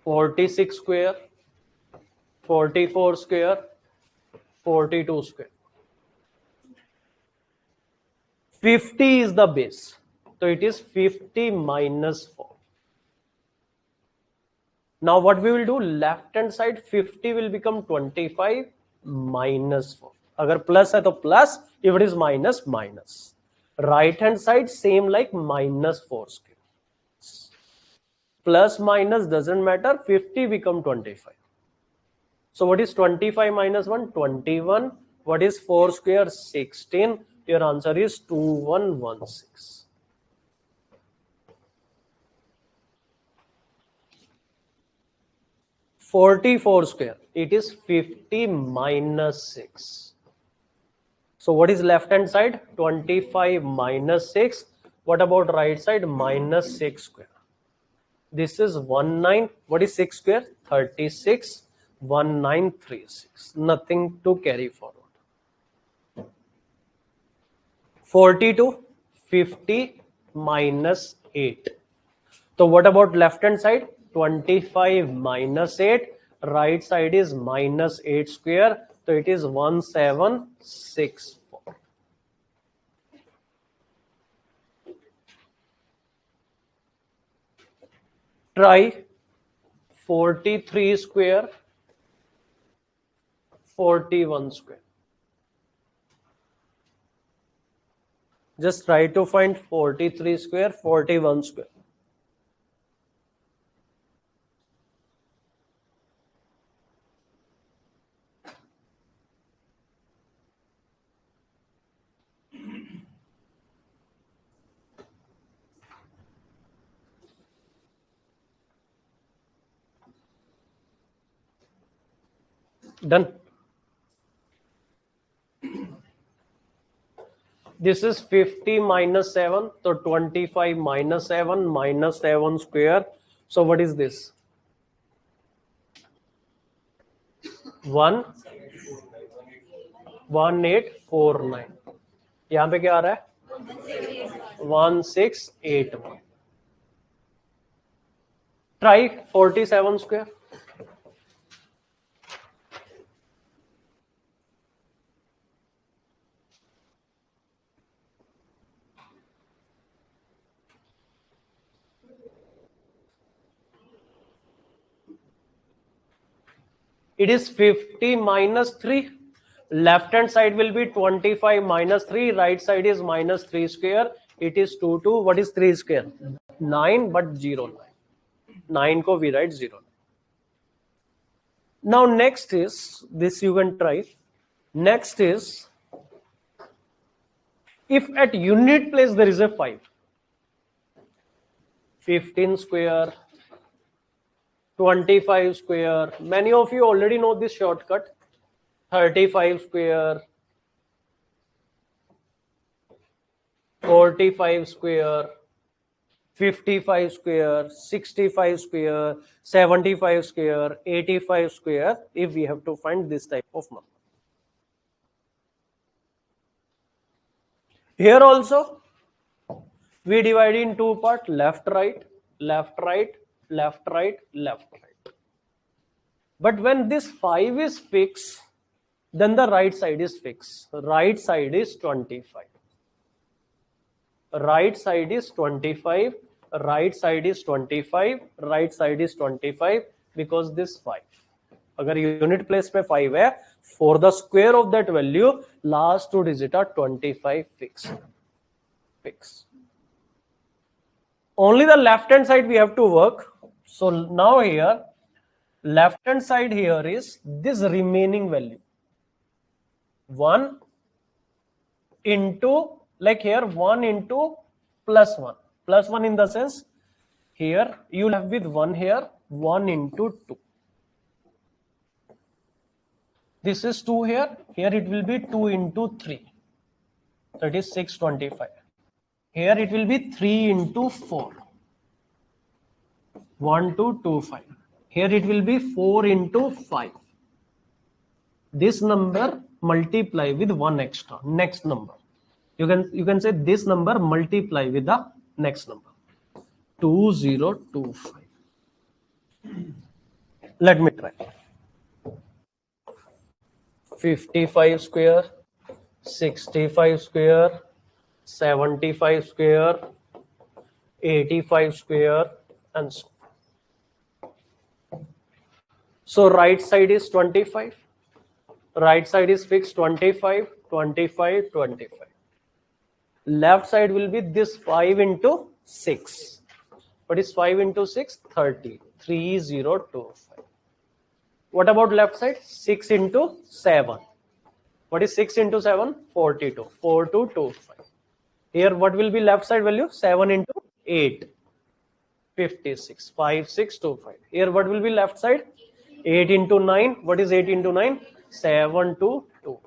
46 square, 44 square, 42 square. 50 is the base, so it is 50 minus 4। Now what we will do, left hand side 50 will become 25 minus 4। अगर प्लस है तो plus, if it is minus minus। Right hand side same like minus 4 square। Plus minus doesn't matter, 50 become 25। So what is 25 minus 1? 21। What is 4 square? 16। Your answer is 2116। 44 square. It is 50 minus 6. So what is left hand side? 25 minus 6. What about right side? Minus 6 square. This is 19. What is 6 square? 36. 1936. Nothing to carry forward. 42. 50 minus 8. So what about left hand side? 25 minus 8. Right side is minus 8 square. So it is 1764. Try 43 square, 41 square. Just try to find 43 square, 41 square. Done. This is 50 minus 7. So 25 minus 7 square. So what is this? 1849. यहाँ पे क्या आ रहा है? 1681. Try 47 square. It is 50 minus 3. Left hand side will be 25 minus 3. Right side is minus 3 square. It is 2, 2. What is 3 square? 9, but 0, 9. 9 ko we write 0. Now next is, this you can try. Next is, if at unit place there is a 5. 15 square, 25 square. Many of you already know this shortcut. 35 square, 45 square, 55 square, 65 square, 75 square, 85 square, if we have to find this type of number. Here also, we divide in two parts, left, right, left, right, left, right, left, right. But when this 5 is fixed, then the right side is fixed. Right side is 25. Right side is 25. Right side is 25. Right side is 25 because this 5. अगर unit place पे 5 है, for the square of that value, last two digit are 25 fixed. Fixed. Only the left hand side we have to work. So now here, left hand side here is this remaining value. 1 into, like here, 1 into plus 1. Plus 1 in the sense, here you have with 1 here, 1 into 2. This is 2 here. Here it will be 2 into 3. That is 625. Here it will be 3 into 4. 1225. Here it will be 4 into 5. This number multiply with 1 extra. Next number. You can say this number multiply with the next number. 2025. Let me try. 55 square, 65 square, 75 square, 85 square, and so on. So right side is 25. Right side is fixed 25, 25, 25. Left side will be this 5 into 6. What is 5 into 6? 30. 3025. What about left side? 6 into 7. What is 6 into 7? 42. 4225. Here what will be left side value? 7 into 8. 56. 5625. Here what will be left side? 8 into 9, what is 8 into 9? 7 to 2.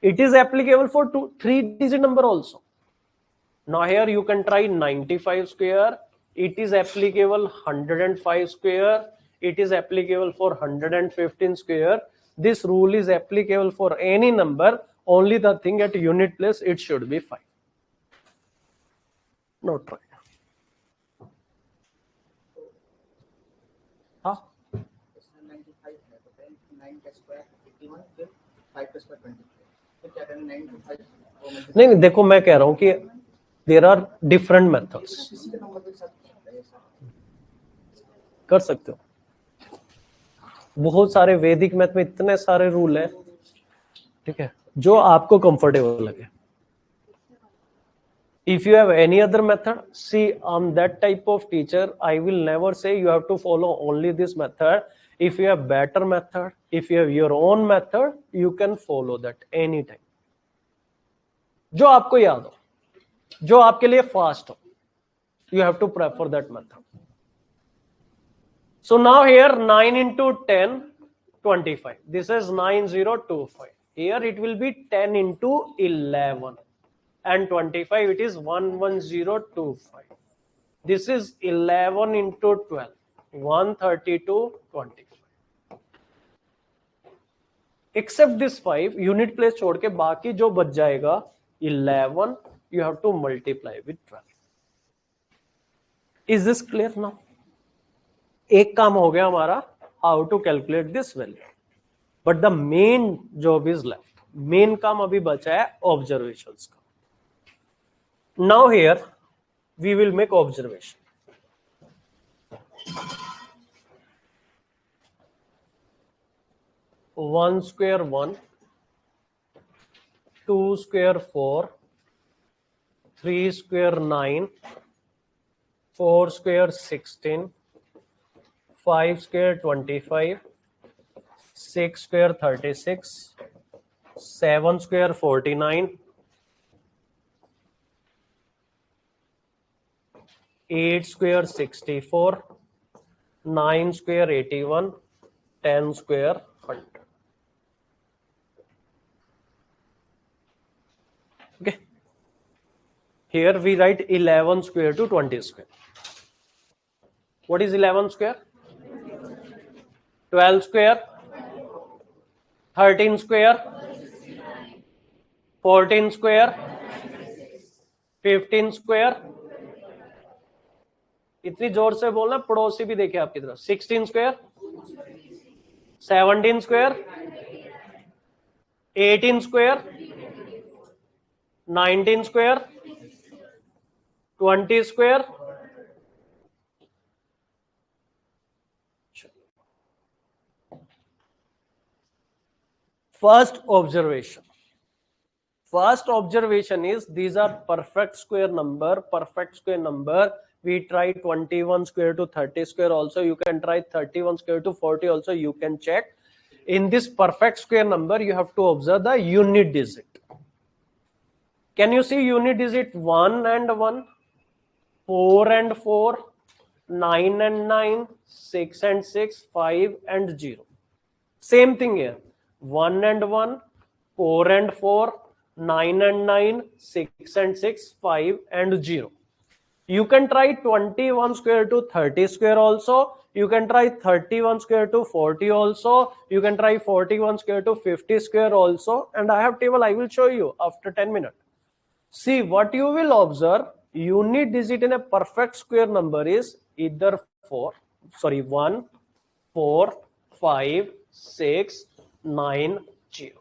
It is applicable for 3-digit number also. Now here you can try 95 square. It is applicable 105 square. It is applicable for 115 square. This rule is applicable for any number. Only the thing at unit place, it should be 5. Now try. हाँ 95 है तो 9 का square 81 फिर 5 का square 25 फिर क्या करना 9 to 5 नहीं देखो मैं कह रहा हूँ कि देयर आर डिफरेंट मेथड्स किसी के नंबर के साथ कर सकते हो. बहुत सारे वैदिक मैथ में इतने सारे रूल है, ठीक है, जो आपको कंफर्टेबल लगे. If you have any other method, see, I'm that type of teacher. I will never say you have to follow only this method. If you have better method, if you have your own method, you can follow that anytime. जो आपको याद हो, जो आपके लिए fast हो, you have to prefer that method. So now here 9 into 10, 25. This is 9025. Here it will be 10 into 11. And 25, it is 11025. This is 11 into 12, 132, 25. Except this 5, unit place छोड़ के बाकी जो बच जाएगा 11, you have to multiply with 12. Is this clear now? एक काम हो गया हमारा, how to calculate this value. But the main job is left. Main काम अभी बचा है observations का. Now here we will make observation. One square 1, 2 square 4, 3 square 9, 4 square 16, 5 square 25, 6 square 36, 7 square 49, 8 square 64, 9 square 81, 10 square 100. Okay. Here we write 11 square to 20 square. What is 11 square? 12 square, 13 square, 14 square, 15 square. इतनी जोर से बोलना पड़ोसी भी देखे आपकी तरफ. 16 square, 17 square, 18 square, 19 square, 20 square. First observation. First observation is these are perfect square number. Perfect square number. We try 21 square to 30 square also. You can try 31 square to 40 also. You can check. In this perfect square number, you have to observe the unit digit. Can you see unit digit 1 and 1, 4 and 4, 9 and 9, 6 and 6, 5 and 0. Same thing here. 1 and 1, 4 and 4, 9 and 9, 6 and 6, 5 and 0. You can try 21 square to 30 square also. You can try 31 square to 40 also. You can try 41 square to 50 square also. And I have table, I will show you after 10 minutes. See, what you will observe, unit digit in a perfect square number is either 1, 4, 5, 6, 9, 0.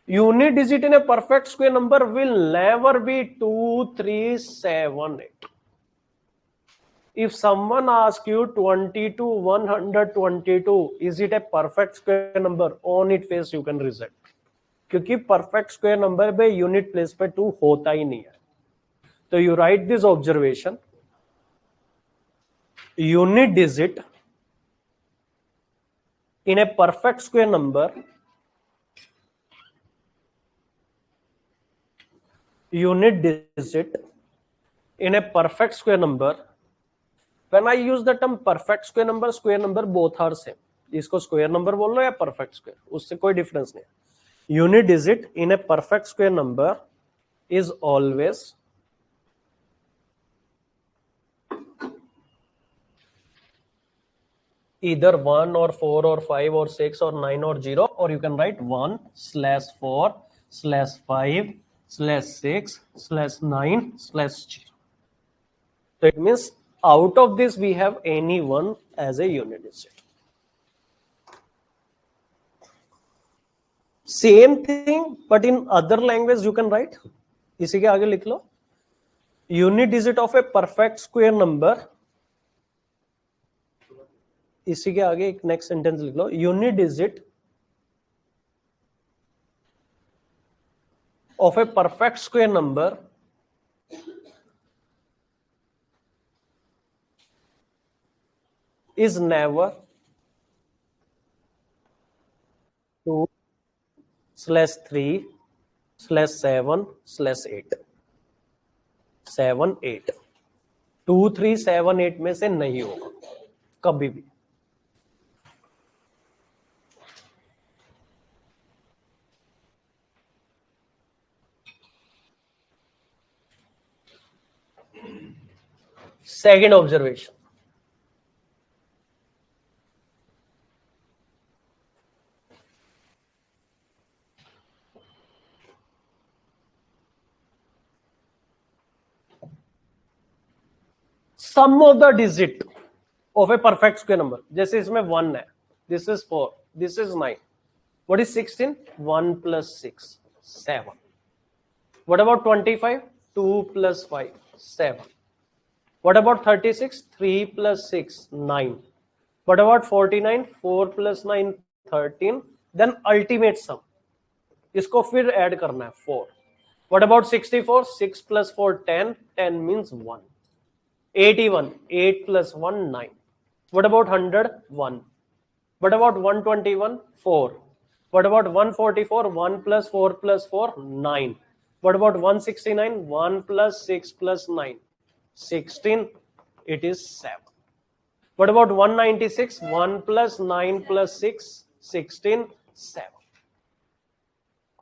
Unit digit in a perfect square number will never be 2, 3, 7, 8. If someone asks you 22, 122, is it a perfect square number? On its face you can reject. क्योंकि perfect square number पे unit place पे 2 होता ही नहीं है. तो you write this observation. Unit digit in a perfect square number, unit digit in a perfect square number when I use the term perfect square number both are same. इसको square number बोल लो या perfect square, उससे कोई difference नहीं है. Unit digit in A perfect square number is always either 1 or 4 or 5 or 6 or 9 or 0, or you can write 1/4/5/6/9/0. So it means out of this we have any one as a unit digit. Same thing but in other language you can write, इसी के आगे लिख लो, unit digit of a perfect square number, इसी के आगे एक next sentence लिख लो, unit digit of a perfect square number is never 2/3/7/8. 7/8 2/3/7/8 में से नहीं होगा कभी भी. Second observation. Sum of the digit of a perfect square number, जैसे इसमें 1 है, this is 4, this is 9, what is 16? 1 plus 6 7. What about 25? 2 plus 5 7. What about 36? 3 plus 6 9. What about 49? 4 plus 9 13. Then ultimate sum, इसको फिर ऐड करना है 4. What about 64? 6 plus 4 10. 10 means 1. 81 8 plus 1 9. What about 100? 1. What about 121? 4. What about 144? 1 plus 4 plus 4 9. What about 169? 1 plus 6 plus 9 16. It is 7. What about 196? 1 plus 9 plus 6 16 7.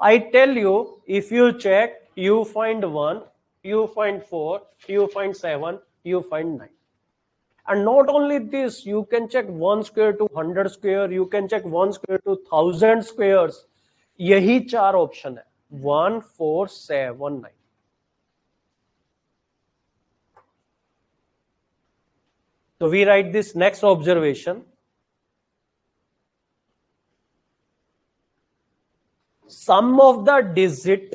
I tell you, if you check, you find 1, you find 4, you find 7, you find 9. And not only this, you can check 1 square to 100 square, you can check 1 square to 1000 squares. यही 4 option है, 1 4 7 9. So we write this next observation. Sum of the digit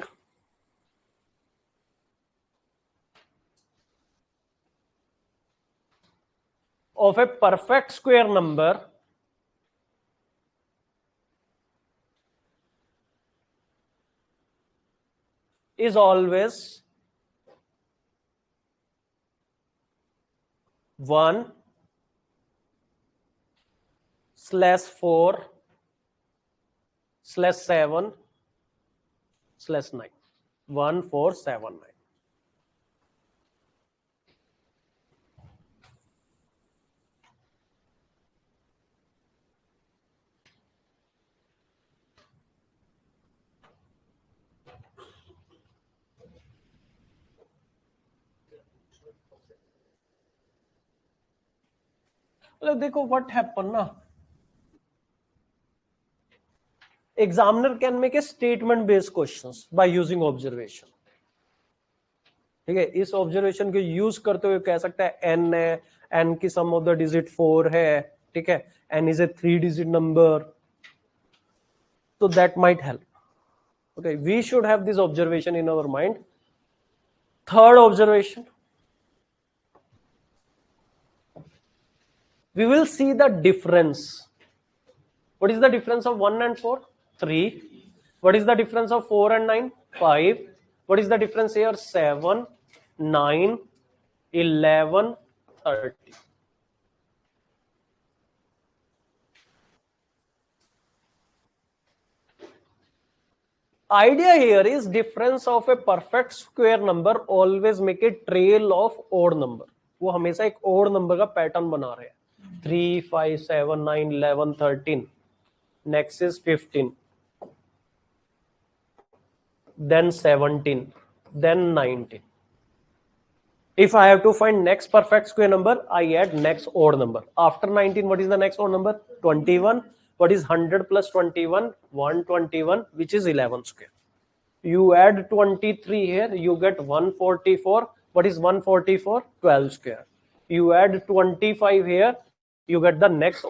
of a perfect square number is always 1/4/7/9. 1 4 7 9. मतलब देखो what happen ना, examiner can make a statement based questions by using observation. ठीक है, इस observation को use करते हुए कह सकता है एन है, एन की सम ऑफ द डिजिट 4 है, ठीक है, N is a 3 digit number, तो that might help. Okay, we should have this observation in our mind. Third observation, we will see the difference. What is the difference of 1 and 4? 3. What is the difference of 4 and 9? 5. What is the difference here? 7 9 11 30. Idea here is difference of a perfect square number always make a trail of odd number. वो हमेशा एक odd number का pattern बना रहे हैं. 3, 5, 7, 9, 11, 13. Next is 15. Then 17. Then 19. If I have to find next perfect square number, I add next odd number. After 19, what is the next odd number? 21. What is 100 plus 21? 121, which is 11 square. You add 23 here, you get 144. What is 144? 12 square. You add 25 here, you get the next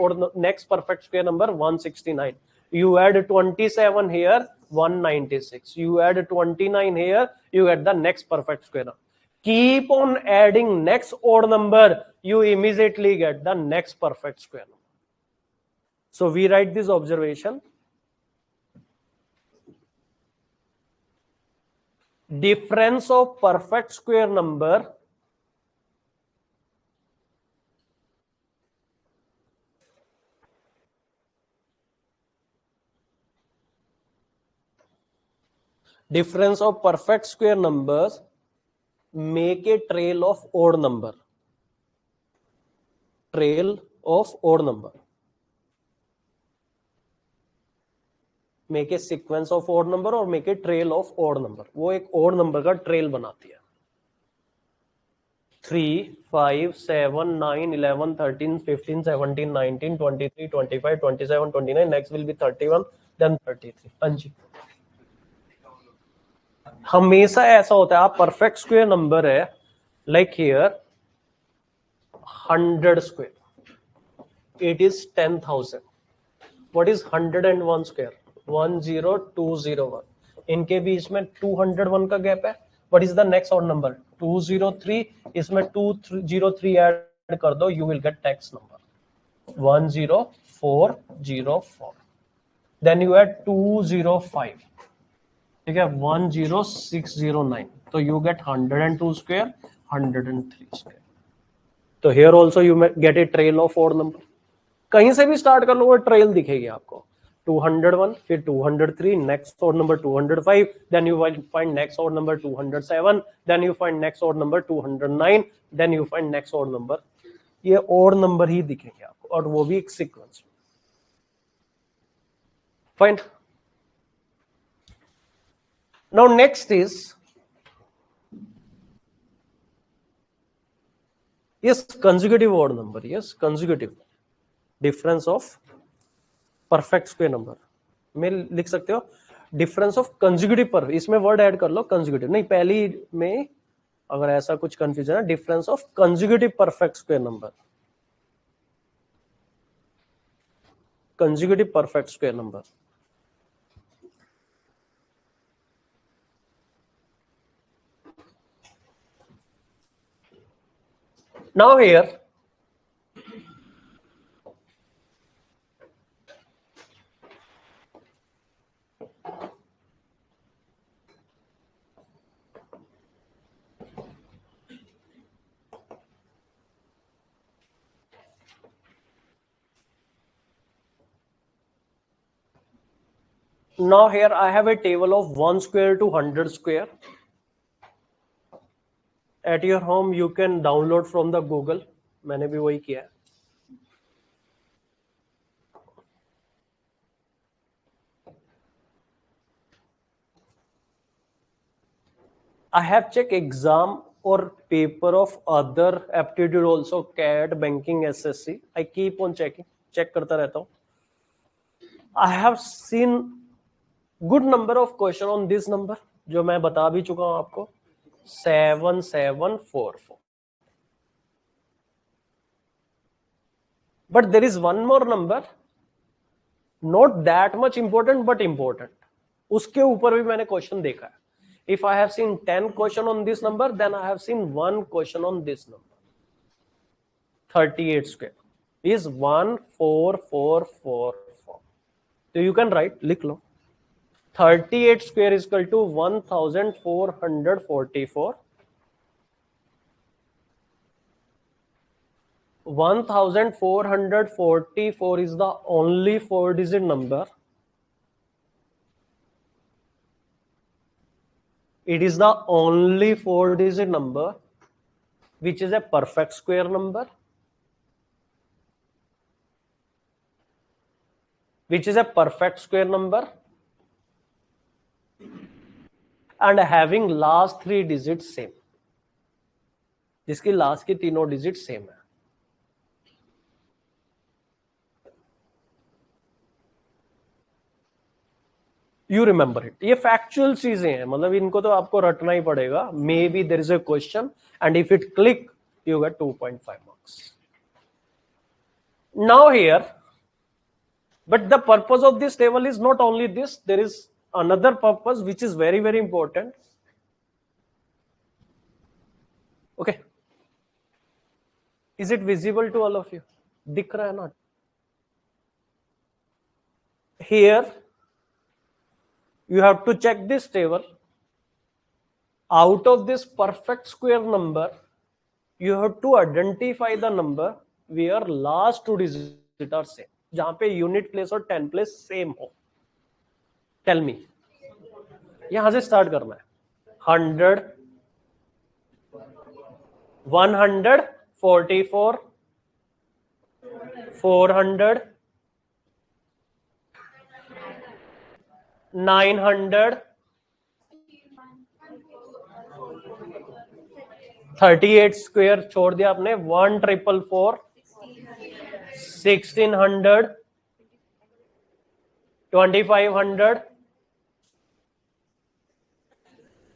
perfect square number, 169. You add 27 here, 196. You add 29 here, you get the next perfect square number. Keep on adding next odd number, you immediately get the next perfect square number. So we write this observation. Difference of perfect square number numbers make a trail of odd number. Trail of odd number. Make a sequence of odd number or make a trail of odd number. वो एक odd number का trail बनाती है. 3, 5, 7, 9, 11, 13, 15, 17, 19, 23, 25, 27, 29. Next will be 31, then 33. हाँ जी. हमेशा ऐसा होता है, आप परफेक्ट स्क्वायर नंबर है, like here 100 square, it is 10,000. What is 101 square? 10201. इनके बीच में 201 का गैप है. What is the next odd number? 203. इसमें 203 ऐड कर दो, you will get next number 10404. Then you add 205. ठीक है, 10609. तो you get 102 square, 103 square. तो here also you get a trail of odd number. कहीं से भी स्टार्ट कर लो, वो ट्रेल दिखेगी आपको. 201, फिर 203, next odd number 205, then you will find next odd number 207, then you find next odd number 209, then you find next odd number. ये odd number ही दिखेंगे आपको, और वो भी एक sequence. Fine. Now next is, yes, consecutive odd number. Yes, consecutive. Difference of perfect square number में लिख सकते हो डिफरेंस ऑफ कंसेक्यूटिव पर. इसमें वर्ड ऐड कर लो कंसेक्यूटिव, नहीं पहली में अगर ऐसा कुछ कंफ्यूजन है, difference of consecutive perfect square number. Consecutive perfect square number. Now here I have a table of 1 square to 100 square. At your home you can download from the Google. मैंने भी वही किया है. I have checked exam or paper of other aptitude also, CAT, banking, SSC. I keep on checking. Check करता रहता हूँ. I have seen good number of question on this number, जो मैं बता भी चुका हूँ आपको, 7744. But there is one more number, not that much important but important. उसके ऊपर भी मैंने क्वेश्चन देखा है. If I have seen 10 question on this number, then I have seen one question on this number. 38 square is 14444. So you can write, लिख लो. 38 square is equal to 1444. 1444 is the only 4-digit number. It is the only 4-digit number which is a perfect square number, which is a perfect square number and having last 3 digits same, जिसकी last की तीनों digit same है. You remember it. ये factual चीजें हैं, मतलब इनको तो आपको रटना ही पड़ेगा. Maybe there is a question and if it click you get 2.5 marks. Now here, but the purpose of this table is not only this, there is another purpose which is very very important. Okay, is it visible to all of you? दिख रहा है ना? Here you have to check this table. Out of this perfect square number, you have to identify the number where last 2 digits are same, जहां पे unit place और 10 place same हो. Tell me. यहां से स्टार्ट करना है. 100, 144, 400, 900, 38 square छोड़ दिया आपने. 1444, 1600, 2500,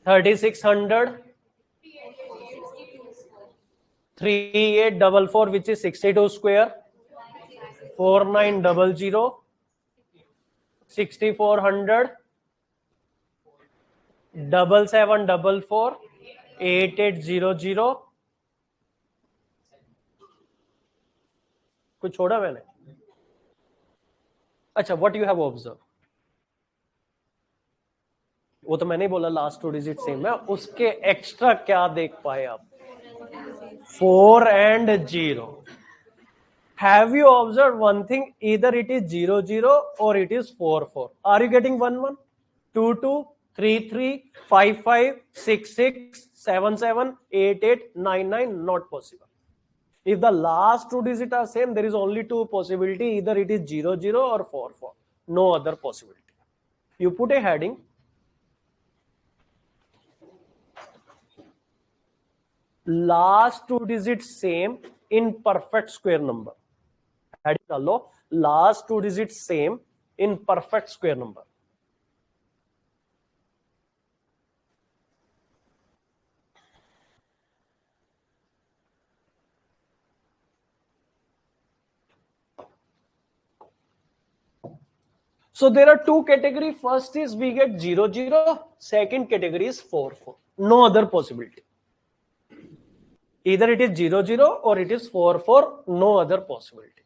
3600, 3844 which is 62 square, 4900, 6400, 7744, 8800. कुछ छोड़ा मैंने? अच्छा, व्हाट यू हैव ऑब्जर्व, वो तो मैंने बोला लास्ट 2 डिजिट सेम है. उसके एक्स्ट्रा क्या देख पाए आप? 4 and 0. Have you observed one thing? Either it is 0 0 or it is 4 4. Are you getting 1 1, 2 2, 3 3, 5 5, 6 6, 7 7, 8 8, 9 9? Not possible. If the last 2 digits are same, there is only 2 possibility. Either it is 0 0 or 4 4. No other possibility. You put a heading. Last 2 digits same in perfect square number. Heading डालो, last 2 digits same in perfect square number. So there are 2 categories. First is we get 0 0. Second category is 4 4. No other possibility. Either it is 0 0 or it is 4 4. No other possibility.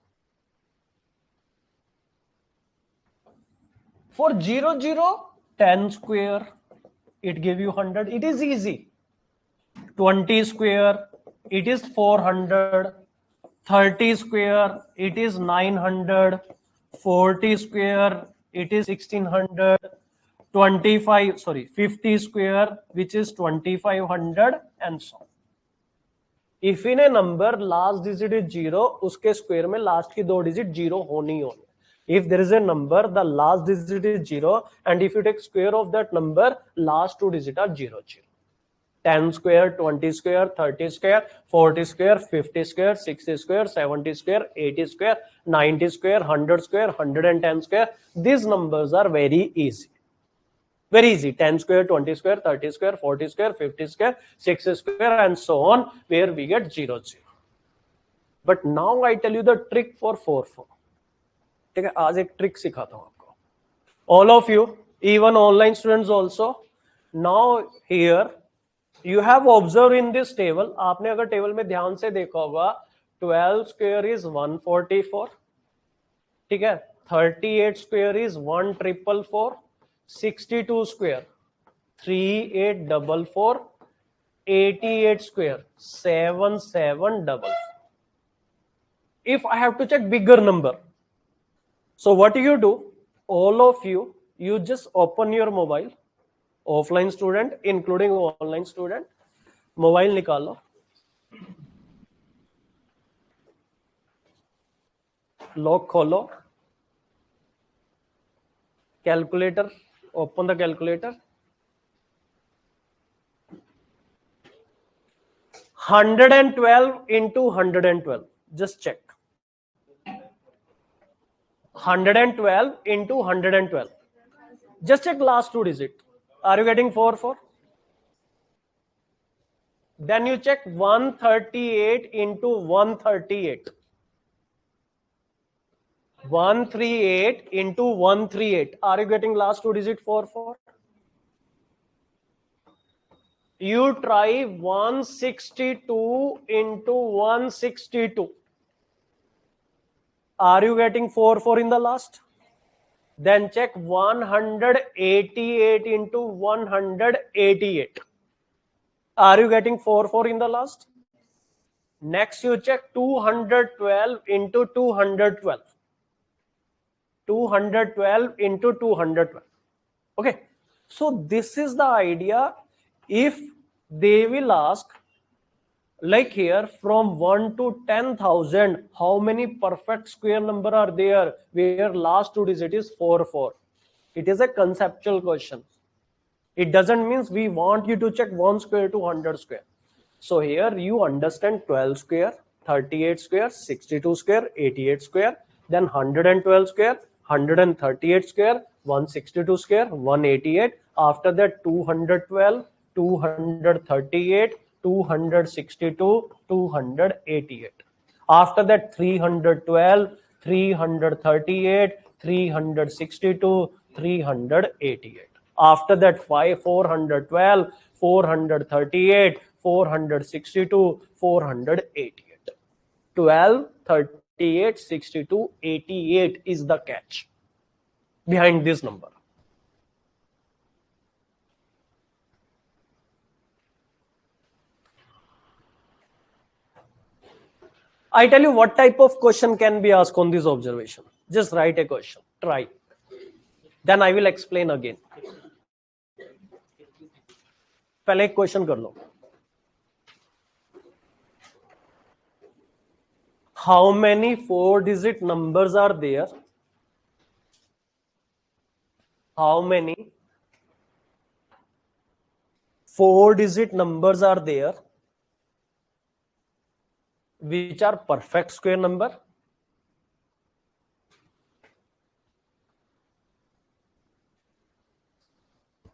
For 0 0, 10 square, it give you 100. It is easy. 20 square, it is 400. 30 square, it is 900. 40 square, it is 1600. 50 square, which is 2500, and so on. If in a number last digit is 0, उसके square में last की 2 digit 0 होनी होनी. If there is a number, the last digit is 0, and if you take square of that number, last 2 digits are 0 0. 10 square, 20 square, 30 square, 40 square, 50 square, 60 square, 70 square, 80 square, 90 square, 100 square, 110 square. These numbers are very easy. Very easy. 10 square, 20 square, 30 square, 40 square, 50 square, 60 square, and so on, where we get 0 0. But now I tell you the trick for 4 4. ठीक है, आज एक trick सिखाता हूं आपको. All of you, even online students also. Now here you have observed in this table. आपने अगर table में ध्यान से देखा होगा, 12 square is 144. ठीक है, 38 square is 1444. 62 square 3844. 88 square 7744. If I have to check bigger number, so what you do, all of you, you just open your mobile. Offline student including online student, mobile निकालो, lock खोलो, calculator, open the calculator. 112 into 112. Just check. 112 into 112. Just check last two digit. Are you getting 4? Then you check 138 into 138. 138 into 138. Are you getting last two digit 4? You try 162 into 162. Are you getting 4 in the last? Then check 188 into 188. Are you getting 4 in the last? Next you check 212 into 212. 212 into 212. Okay. So this is the idea. If they will ask, like here, from 1 to 10,000, how many perfect square number are there where last two digit is 4? It is a conceptual question. It doesn't mean we want you to check 1 square to 100 square. So here you understand 12 square, 38 square, 62 square, 88 square, then 112 square, 138 square, 162 square, 188. After that 212, 238, 262, 288. After that 312, 338, 362, 388. After that 412, 438, 462, 488. 12, 38, 62, 88 is the catch behind this number. I tell you what type of question can be asked on this observation. Just write a question. Try. Then I will explain again. पहले एक question कर लो. How many 4-digit numbers are there? How many 4-digit numbers are there which are perfect square number?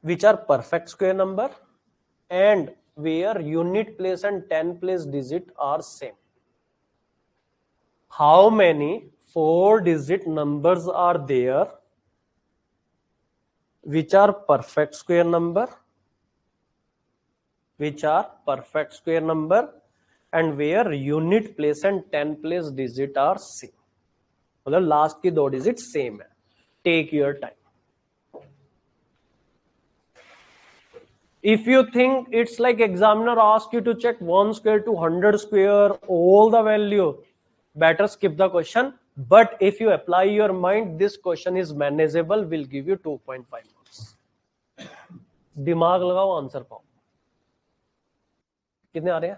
Which are perfect square number and where unit place and 10 place digit are same. How many 4-digit numbers are there which are perfect square number? Which are perfect square number and where unit place and 10 place digit are same. मतलब last की 2 digit same है. Take your time. If you think it's like examiner ask you to check 1 square to 100 square, all the value, better skip the question. But if you apply your mind, this question is manageable, will give you 2.5 marks. दिमाग लगाओ, answer पाओ. कितने आ रहे हैं?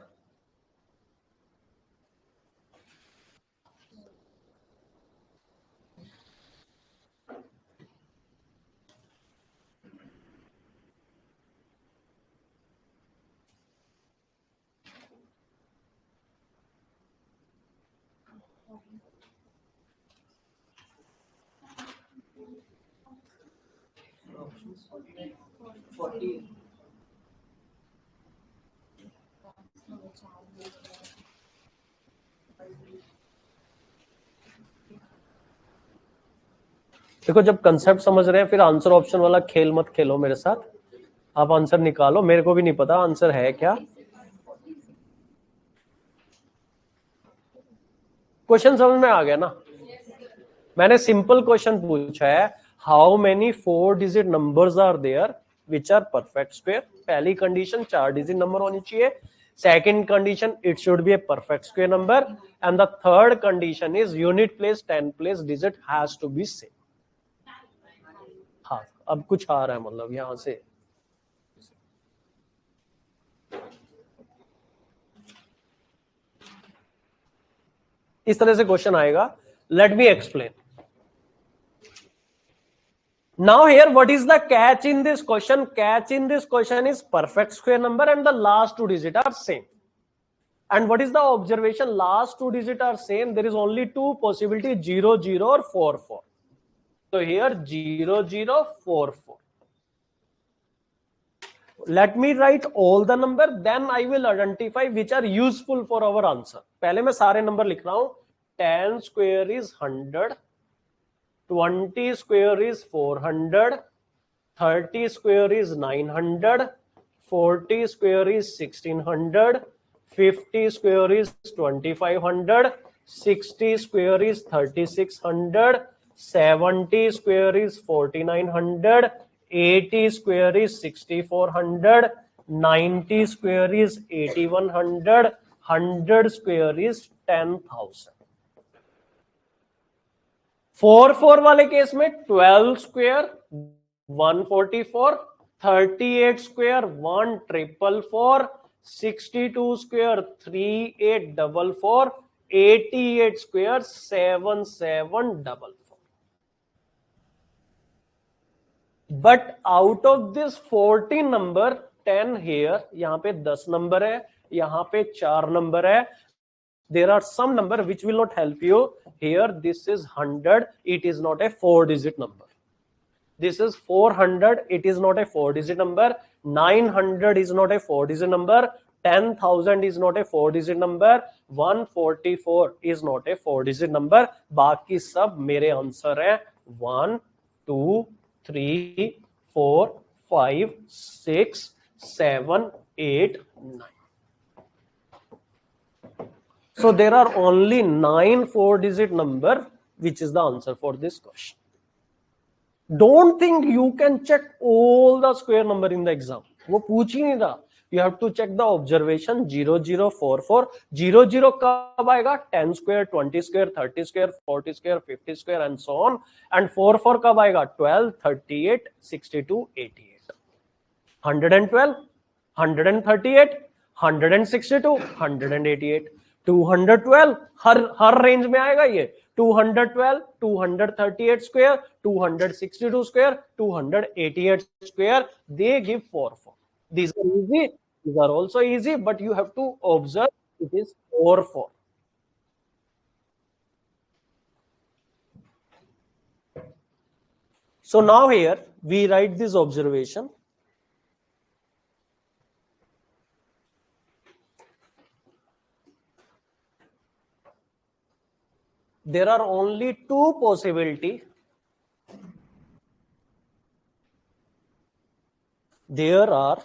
देखो, जब concept समझ रहे हैं फिर आंसर ऑप्शन वाला खेल मत खेलो मेरे साथ. आप आंसर निकालो, मेरे को भी नहीं पता आंसर है क्या. क्वेश्चन समझ में आ गया ना? मैंने सिंपल क्वेश्चन पूछा है, how many 4-digit numbers are there which are perfect square. पहली कंडीशन 4 डिजिट नंबर होनी चाहिए. Second condition it should be a perfect square number and the third condition is unit place 10 place digit has to be same. हाँ, अब कुछ आ रहा है मतलब यहां से. इस तरह से क्वेश्चन आएगा. Let me explain. Now here, what is the catch in this question? Catch in this question is perfect square number and the last two digits are same. And what is the observation? Last two digits are same. There is only two possibilities, 0, 0 or 4, 4. So here 0, 0, 4, 4. Let me write all the number, then I will identify which are useful for our answer. पहले मैं सारे number लिख रहा हूं. 10 square is 100, 20 square is 400, 30 square is 900, 40 square is 1600, 50 square is 2500, 60 square is 3600, 70 square is 4900, 80 square is 6400, 90 square is 8100, 100 square is 10,000. 4 4 वाले case में 12 square 144, 38 square 1444, 62 square 3844, 88 square 7744. But out of this 14 number 10 here, यहां पे 10 number है, यहां पे 4 number है. There are some number which will not help you. Here this is 100, it is not a 4-digit number. This is 400, it is not a 4-digit number. 900 is not a 4-digit number. 10,000 is not a 4-digit number. 144 is not a 4-digit number. बाकी सब मेरे answer है 1, 2, 3, 4, 5, 6, 7, 8, 9. So there are only 9 4-digit number, which is the answer for this question. Don't think you can check all the square number in the exam. वो पूछ ही नहीं रहा. You have to check the observation 0, 0, 4, 4. 0, 0 कब आएगा? 10 square, 20 square, 30 square, 40 square, 50 square and so on. And 4, 4 कब आएगा? 12, 38, 62, 88. 112, 138, 162, 188. 212 हर range में आएगा ये. 212, 238 square, 262 square, 288 square. They give 4, 4. These are easy. These are also easy, but you have to observe it is 4, 4. So now here we write this observation. There are only two possibilities. There are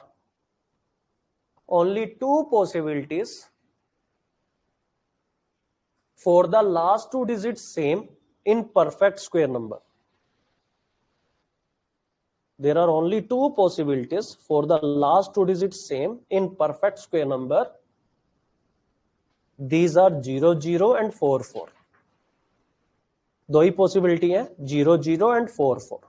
only two possibilities for the last two digits same in perfect square number. There are only two possibilities for the last two digits same in perfect square number. These are 0, 0 and 4, 4. दो ही possibility है, 0, 0 and 4, 4.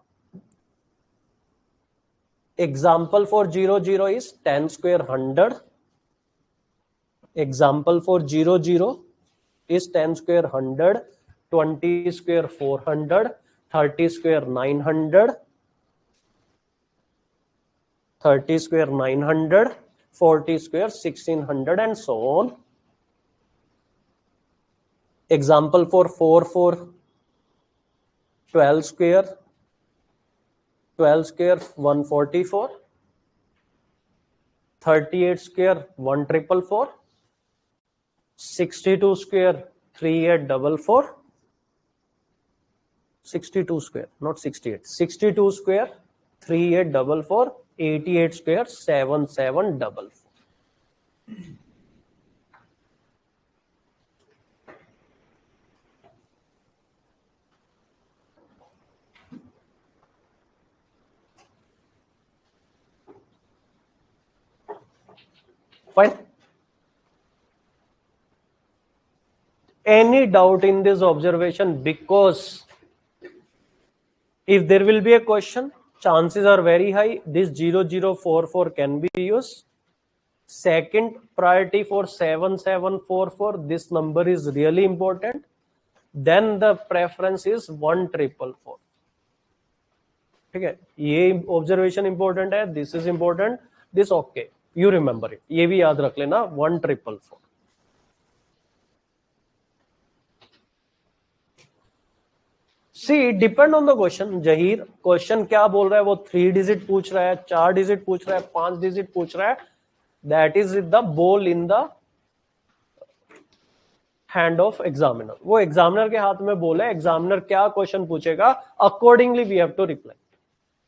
Example for 0, 0 is 10 square 100. Example for 0, 0 is 10 square 100, 20 square 400, 30 square 900, 30 square 900, 40 square 1600 and so on. Example for 4, 4, 12 square 144, 38 square 1444, 62 square 3844, 62 square not 68, 62 square 3844, 88 square 7744. Fine. Any doubt in this observation? Because if there will be a question, chances are very high this 0044 can be used. second priority for 7744, this number is really important. Then the preference is 1444. ठीक है, ये observation important है, this is important, this okay, you remember it, ये भी याद रख लेना 1444. See depend on the question. जहीर क्वेश्चन क्या बोल रहा है, वो 3 डिजिट पूछ रहा है, 4 डिजिट पूछ रहा है, 5 डिजिट पूछ रहा है, that is the ball in the hand of examiner. वो एग्जामिनर के हाथ में बोल है, एग्जामिनर क्या क्वेश्चन पूछेगा accordingly we have to reply.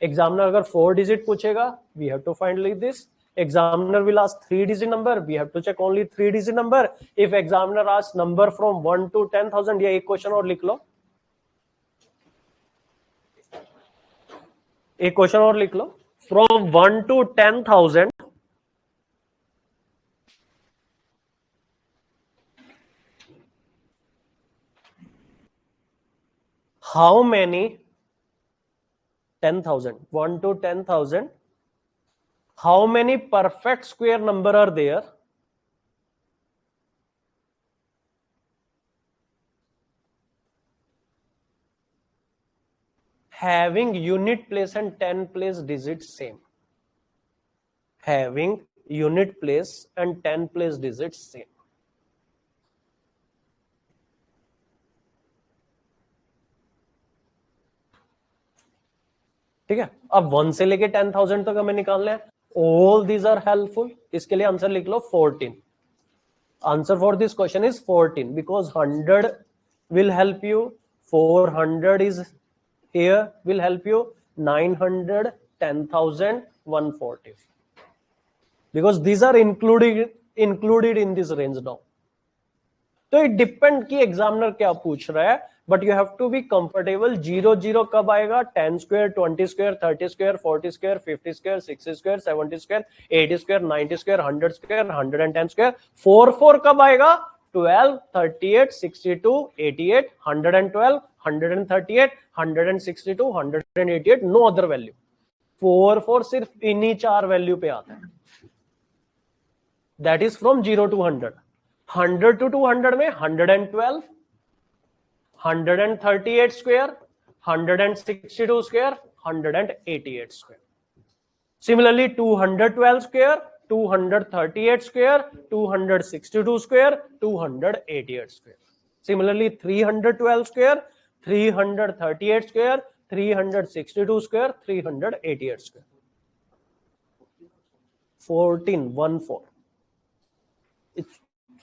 Examiner अगर 4 डिजिट पूछेगा, we have to find like this. Examiner will ask 3 digit number, we have to check only 3 digit number. If examiner asks number from 1 to 10,000, ये एक question और लिख लो, एक question और लिख लो, from 1 to 10,000 how many 10,000 1 to 10,000 how many perfect square number are there having unit place and 10 place digits same, having unit place and 10 place digits same. ठीक है, अब 1 से लेके 10,000 तक हमें निकालना है. All these are helpful. इसके लिए आंसर लिख लो 14. Answer for this question is 14 because 100 will help you, 400 is here will help you, 900, 10,000, 140 because these are included in this range now. तो इट डिपेंड कि एग्जामिनर क्या पूछ रहा है, but you have to be comfortable. 0 कब आएगा, 10 square, 20 square, 30 square, 40 square, 50 square, 60 square, 70 square, 80 square, 90 square, 100 square, 110 square. 4 कब आएगा, 12, 38, 62, 88, 112, 138, 162, 188, नो अदर वैल्यू. 4 सिर्फ इन्हीं 4 वैल्यू पे आता है. That is from 0 to 100. 100 to 200 में 112, 138 square, 162 square, 188 square. Similarly 212 square, 238 square, 262 square, 288 square. Similarly 312 square, 338 square, 362 square, 388 square. 14.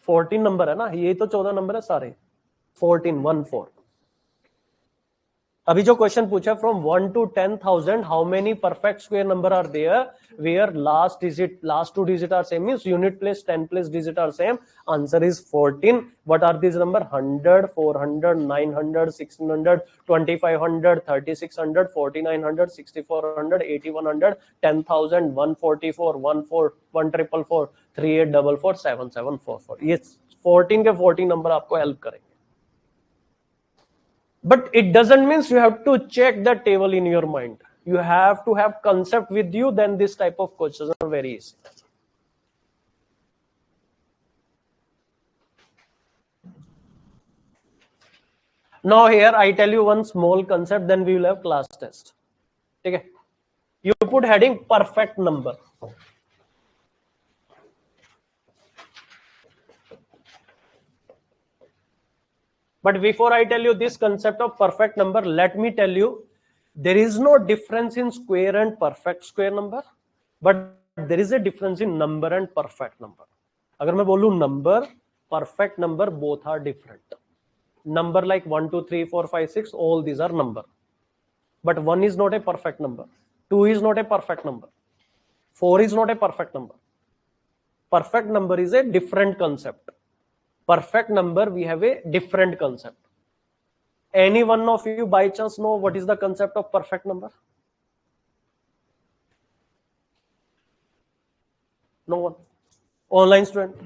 14 number है ना, ये तो 14 नंबर है सारे. 14. अभी जो क्वेश्चन पूछा, from 1 to 10,000 how many perfect square number are there where last 2 digit are same, means unit place 10 place digit are same. Answer is 14. What are this number, 100, 400, 900, 1600, 2500, 3600, 4900, 6400, 8100, 10,000, 144, 1444, 3844, 7744. ये 14 के 14 नंबर आपको हेल्प करेंगे. But it doesn't mean you have to check the table in your mind. You have to have concept with you, then this type of questions are very easy. Now here I tell you one small concept, then we will have class test. Okay? You put heading perfect number. But before I tell you this concept of perfect number, let me tell you, there is no difference in square and perfect square number, but there is a difference in number and perfect number. अगर मैं बोलूं number, perfect number, both are different. Number like 1, 2, 3, 4, 5, 6, all these are number. But 1 is not a perfect number. 2 is not a perfect number. 4 is not a perfect number. Perfect number is a different concept. Perfect number, we have a different concept. Any one of you by chance know what is the concept of perfect number? No one? Online student?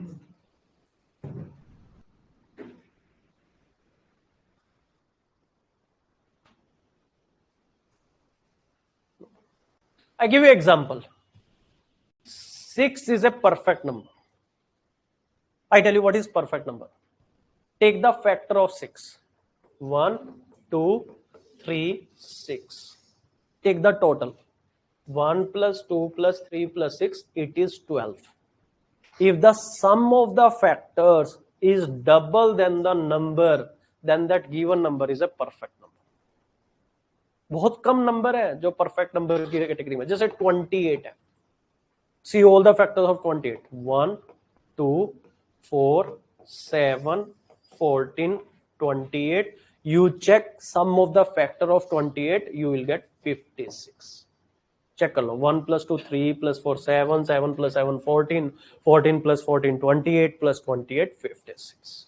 I give you example. 6 is a perfect number. I tell you what is perfect number. Take the factor of 6. 1, 2, 3, 6. Take the total. 1 plus 2 plus 3 plus 6, it is 12. If the sum of the factors is double than the number, then that given number is a perfect number. बहुत कम number है जो perfect number की category में, जैसे 28 है. See all the factors of 28. 1, 2, 4, 7, 14, 28. You check sum of the factor of 28, you will get 56. Check कर लो. 1 plus 2, 3 plus 4, 7, 7 plus 7, 14, 14 plus 14, 28 plus 28, 56.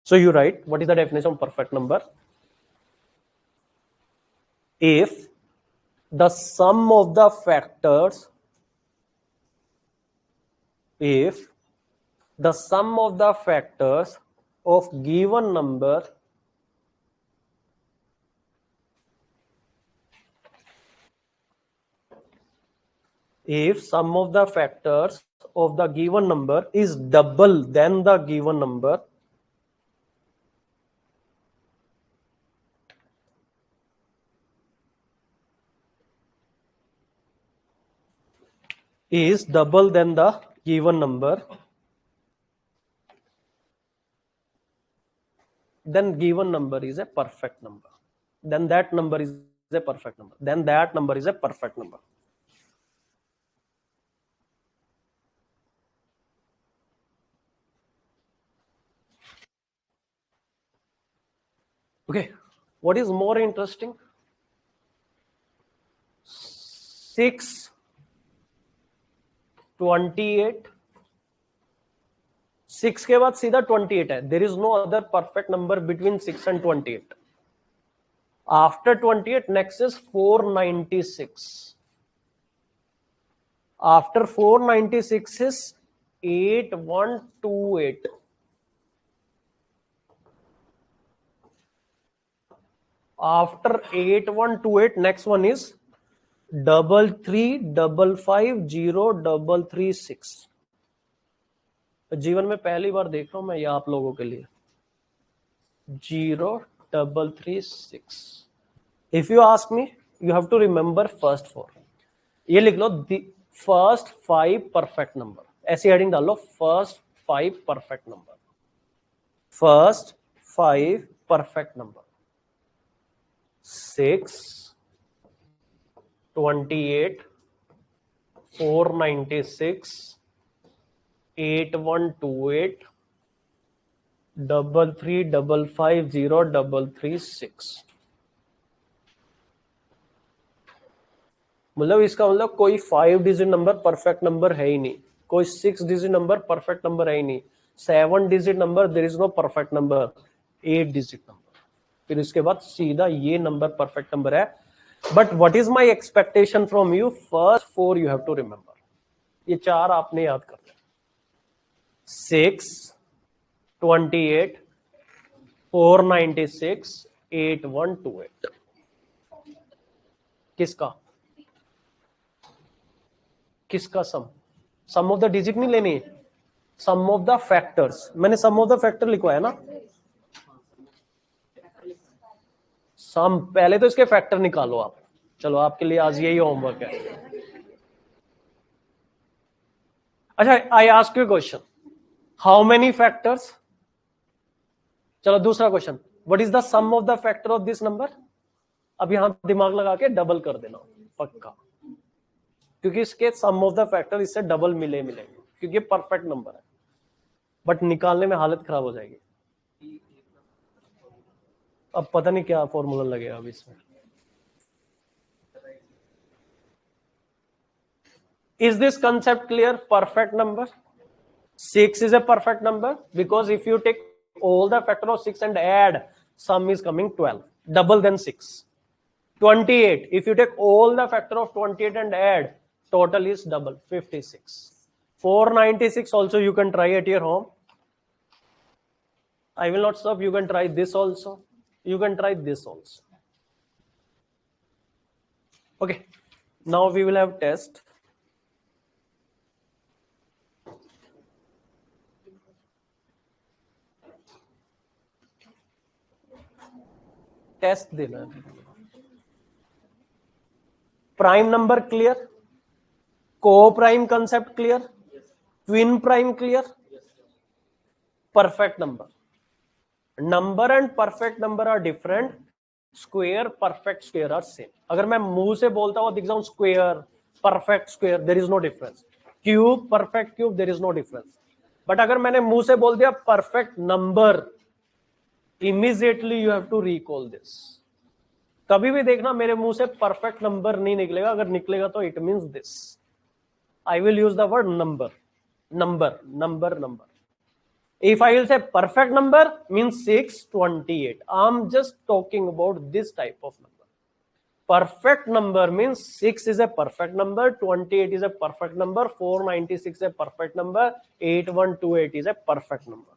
So you write, what is the definition of perfect number? If the sum of the factors, if the sum of the factors of given number if sum of the factors of the given number is double than the given number, is double than the given number, then given number is a perfect number. Then that number is a perfect number. Then that number is a perfect number. Okay, what is more interesting? 6, 28, 6 के बाद सीधा 28 है. There is no other perfect number between 6 and 28. After 28, next is 496. After 496 is 8128. After 8128, next one is 33550336. जीवन में पहली बार देख रहा हूं मैं ये आप लोगों के लिए. 0336. If you ask me, you have to remember first 4. ये लिख लो first 5 perfect number. ऐसे हेडिंग डाल लो, first 5 perfect number. First 5 perfect number. 6, 28, 496, 8128, 33550336. मतलब इसका मतलब कोई 5 डिजिट नंबर परफेक्ट नंबर है ही नहीं, कोई 6 डिजिट नंबर परफेक्ट नंबर है ही नहीं, 7 digit number there is no perfect number, 8 digit number, फिर इसके बाद सीधा ये नंबर परफेक्ट नंबर है. But what is my expectation from you? First 4 you have to remember. ये 4 आपने याद कर लिया. 6, 28, 496, 8128. किसका किसका सम ऑफ द डिजिट नहीं लेनी, सम ऑफ द फैक्टर्स. मैंने सम ऑफ द फैक्टर लिखवाया ना. सम पहले तो इसके फैक्टर निकालो आप. चलो आपके लिए आज यही होमवर्क है. अच्छा, I ask you question, how many factors? चलो दूसरा question, what is the sum of the factor of this number? अब यहां दिमाग लगा के डबल कर देना पक्का, क्योंकि इसके सम ऑफ द फैक्टर इससे डबल मिलेंगे, क्योंकि परफेक्ट नंबर है. बट निकालने में हालत खराब हो जाएगी. अब पता नहीं क्या फॉर्मूला लगेगा अब इसमें. Is this concept clear? Perfect number. 6 is a perfect number because if you take all the factor of 6 and add, sum is coming 12, double than 6. 28, if you take all the factor of 28 and add, total is double, 56. 496 also you can try at your home. I will not stop. You can try this also. You can try this also. Okay. Now we will have test. Test देना है. Prime number clear, coprime concept clear, twin prime clear, perfect number and perfect number are different, square perfect square are same. अगर मैं मुंह से बोलता हुआ दिख जाऊं square perfect square, there is no difference. cube perfect cube, there is no difference. but अगर मैंने मुंह से बोल दिया perfect number, immediately you have to recall this. कभी भी देखना मेरे मुंह से perfect number नहीं निकलेगा, अगर निकलेगा तो it means this. I will use the word number. If I will say perfect number, means 628. I'm just talking about this type of number. Perfect number means 6 is a perfect number, 28 is a perfect number, 496 is a perfect number, 8128 is a perfect number.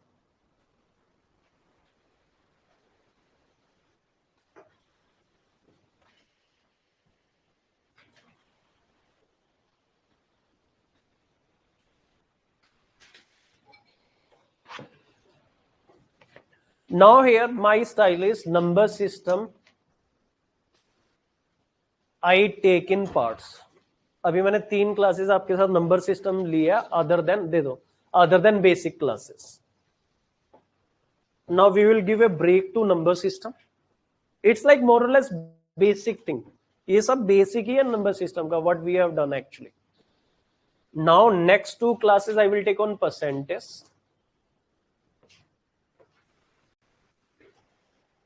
Now here my style is number system. I take in parts. अभी मैंने 3 classes आपके साथ number system लिया, other then they दो, other than basic classes. Now we will give a break to number system. It's like more or less basic thing. ये सब basic ही है number system का, what we have done actually. Now next 2 classes I will take on percentage.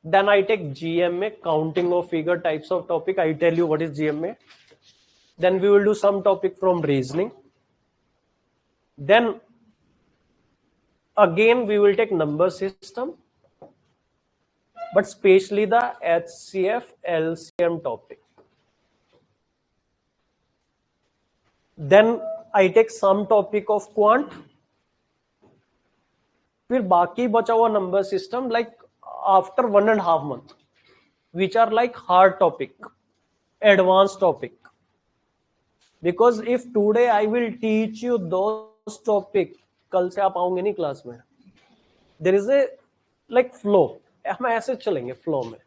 Then I take GMA, counting of figure, types of topic. I tell you what is GMA. Then we will do some topic from reasoning. Then again we will take number system, but especially the HCF LCM topic. Then I take some topic of quant. फिर बाकी बचा हुआ number system like after 1.5 months, which are like hard topic, advanced topic. Because if today I will teach you those topic, कल से आप आओगे नहीं class में. There is a like flow. हम ऐसे चलेंगे flow में.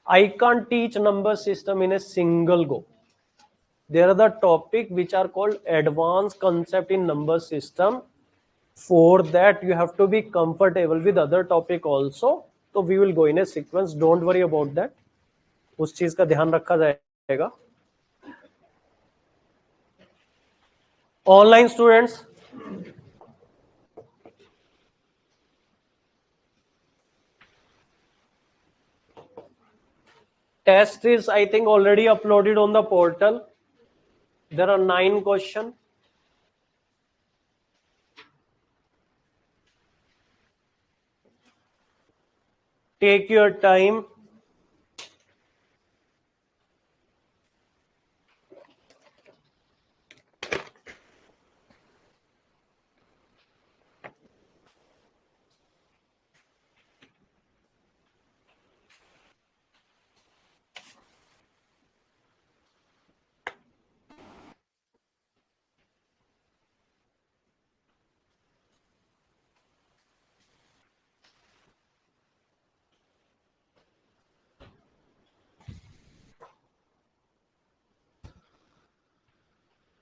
I can't teach number system in a single go. There are the topic which are called advanced concept in number system. For that you have to be comfortable with other topic also. So we will go in a sequence. Don't worry about that. उस चीज का ध्यान रखा जाएगा. Online students, test is I think already uploaded on the portal. There are 9 questions. Take your time.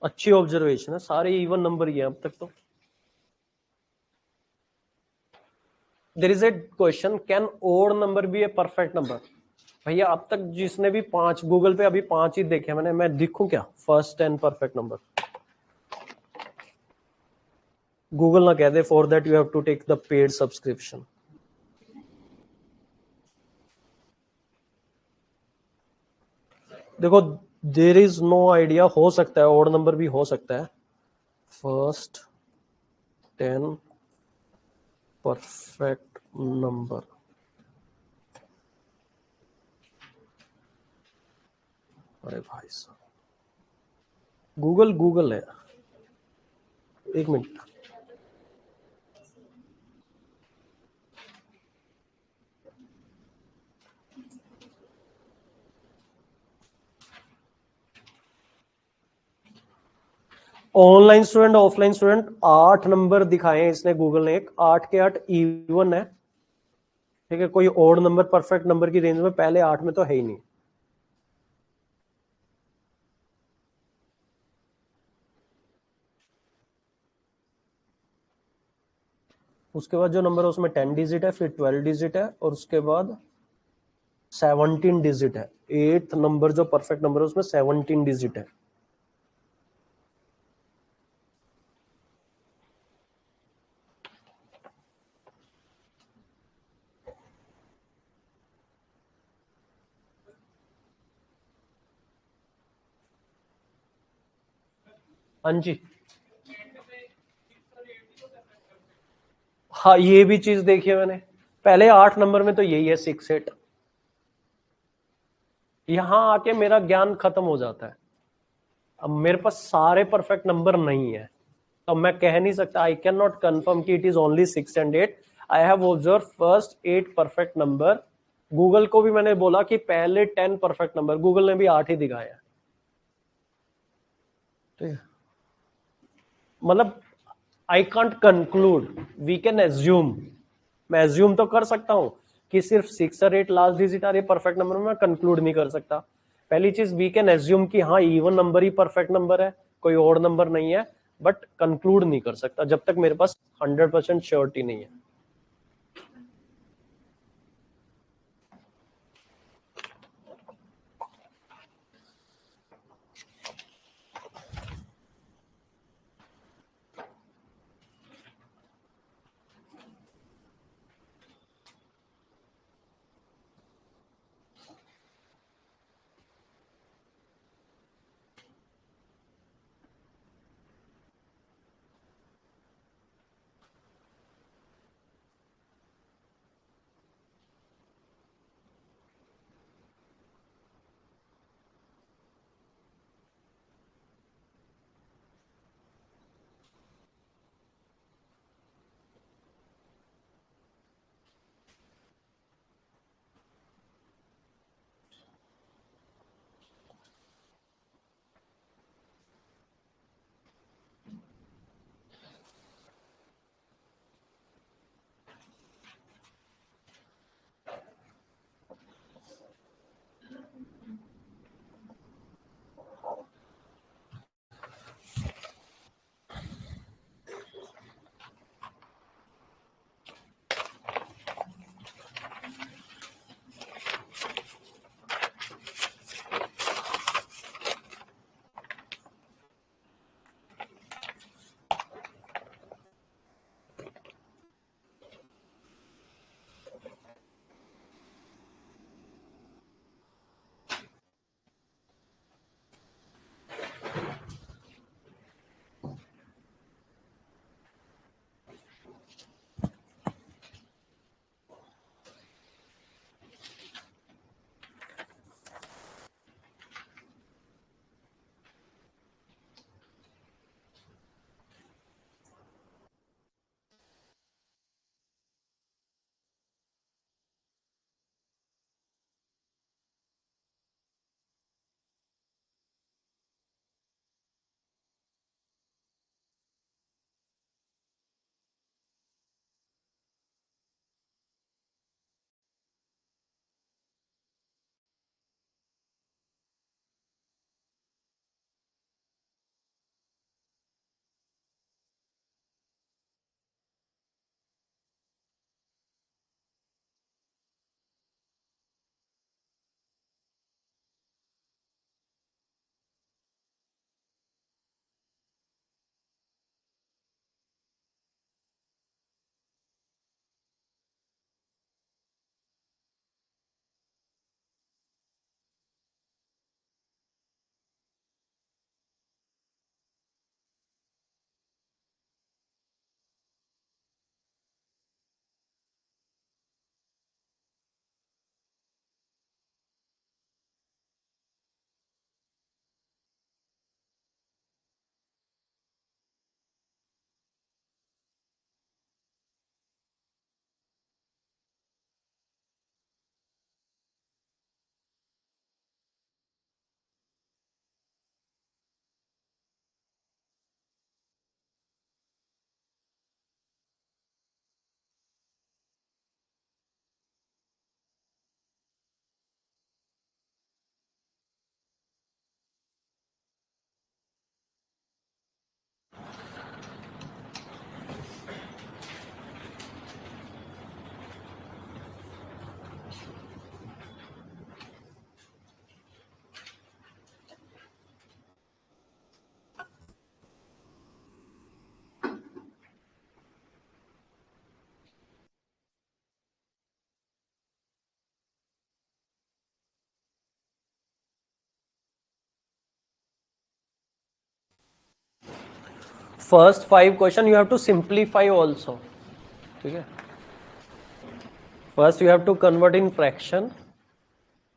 अच्छी observation है, सारे even number ही है अब तक तो. There is a question, can odd number be a perfect number? भैया अब तक जिसने भी 5 गूगल पे अभी 5 ही देखे मैंने, मैं दिखूं क्या फर्स्ट 10 परफेक्ट नंबर? गूगल ना कह दे for that you have to take the paid subscription. देखो देयर इज नो आइडिया, हो सकता है ओड नंबर भी हो सकता है. फर्स्ट 10 परफेक्ट नंबर, अरे भाई साहब गूगल है, एक minute. Online student offline student 8 number दिखाए हैं इसने गूगल ने, एक 8 के 8 इवन है, ठीक है, कोई ओड नंबर परफेक्ट नंबर की रेंज में पहले 8 में तो है ही नहीं। उसके बाद जो नंबर है उसमें 10 डिजिट है, फिर 12 डिजिट है, और उसके बाद 17 डिजिट है। 8th नंबर जो परफेक्ट नंबर है उसमें 17 डिजिट है। हाँ जी, हाँ ये भी चीज देखी है मैंने, पहले 8 नंबर में तो यही है 6 8। यहां आके मेरा ज्ञान खत्म हो जाता है। अब मेरे पास सारे परफेक्ट नंबर नहीं है, अब मैं कह नहीं सकता, आई कैन नॉट कन्फर्म कि it is only 6 and 8। I have observe first 8 perfect number. Google को भी मैंने बोला कि पहले 10 परफेक्ट नंबर, गूगल ने भी 8 ही दिखाया। ठीक है, मतलब I can't conclude, we can assume. मैं एज्यूम तो कर सकता हूं कि सिर्फ 6 और 8 लास्ट डिजिट आ रही है परफेक्ट नंबर में, मैं कंक्लूड नहीं कर सकता। पहली चीज, वी कैन एज्यूम कि हाँ इवन नंबर ही परफेक्ट नंबर है, कोई और नंबर नहीं है, बट कंक्लूड नहीं कर सकता जब तक मेरे पास 100% श्योरिटी नहीं है। First 5 question you have to simplify also, ठीक है. First you have to convert in fraction.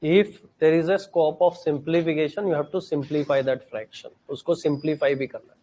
If there is a scope of simplification you have to simplify that fraction. उसको सिंप्लीफाई भी करना है.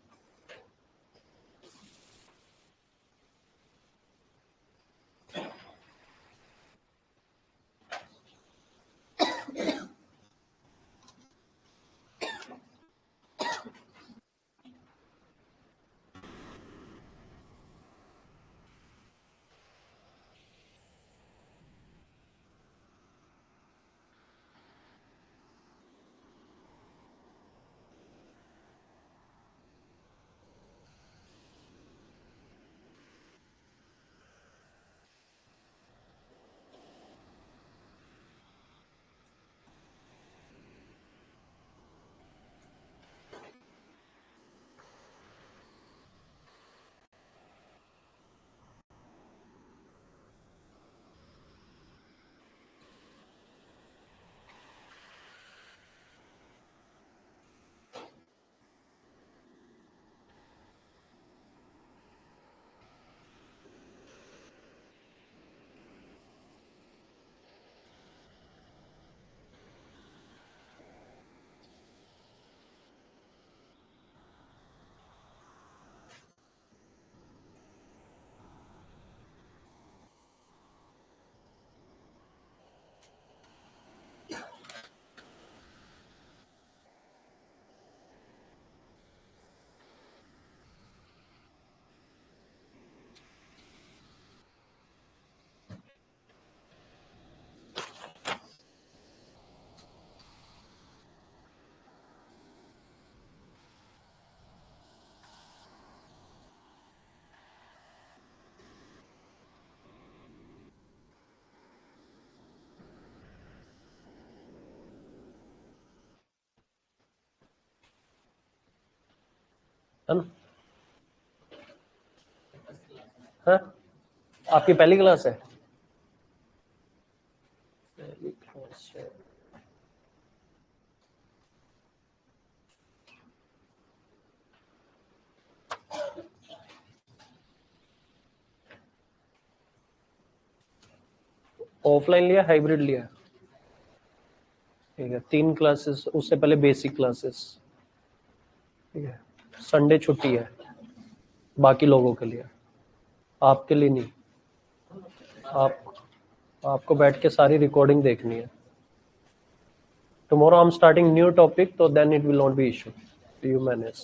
है ना? हाँ? आपकी पहली क्लास है? पहली क्लास है. ऑफलाइन लिया, हाइब्रिड लिया? ठीक है. 3 क्लासेस, उससे पहले बेसिक क्लासेस. ठीक है. संडे छुट्टी है बाकी लोगों के लिए, आपके लिए नहीं. आप आपको बैठ के सारी रिकॉर्डिंग देखनी है. Tomorrow I am starting new topic, तो then it will not be issue. You manage.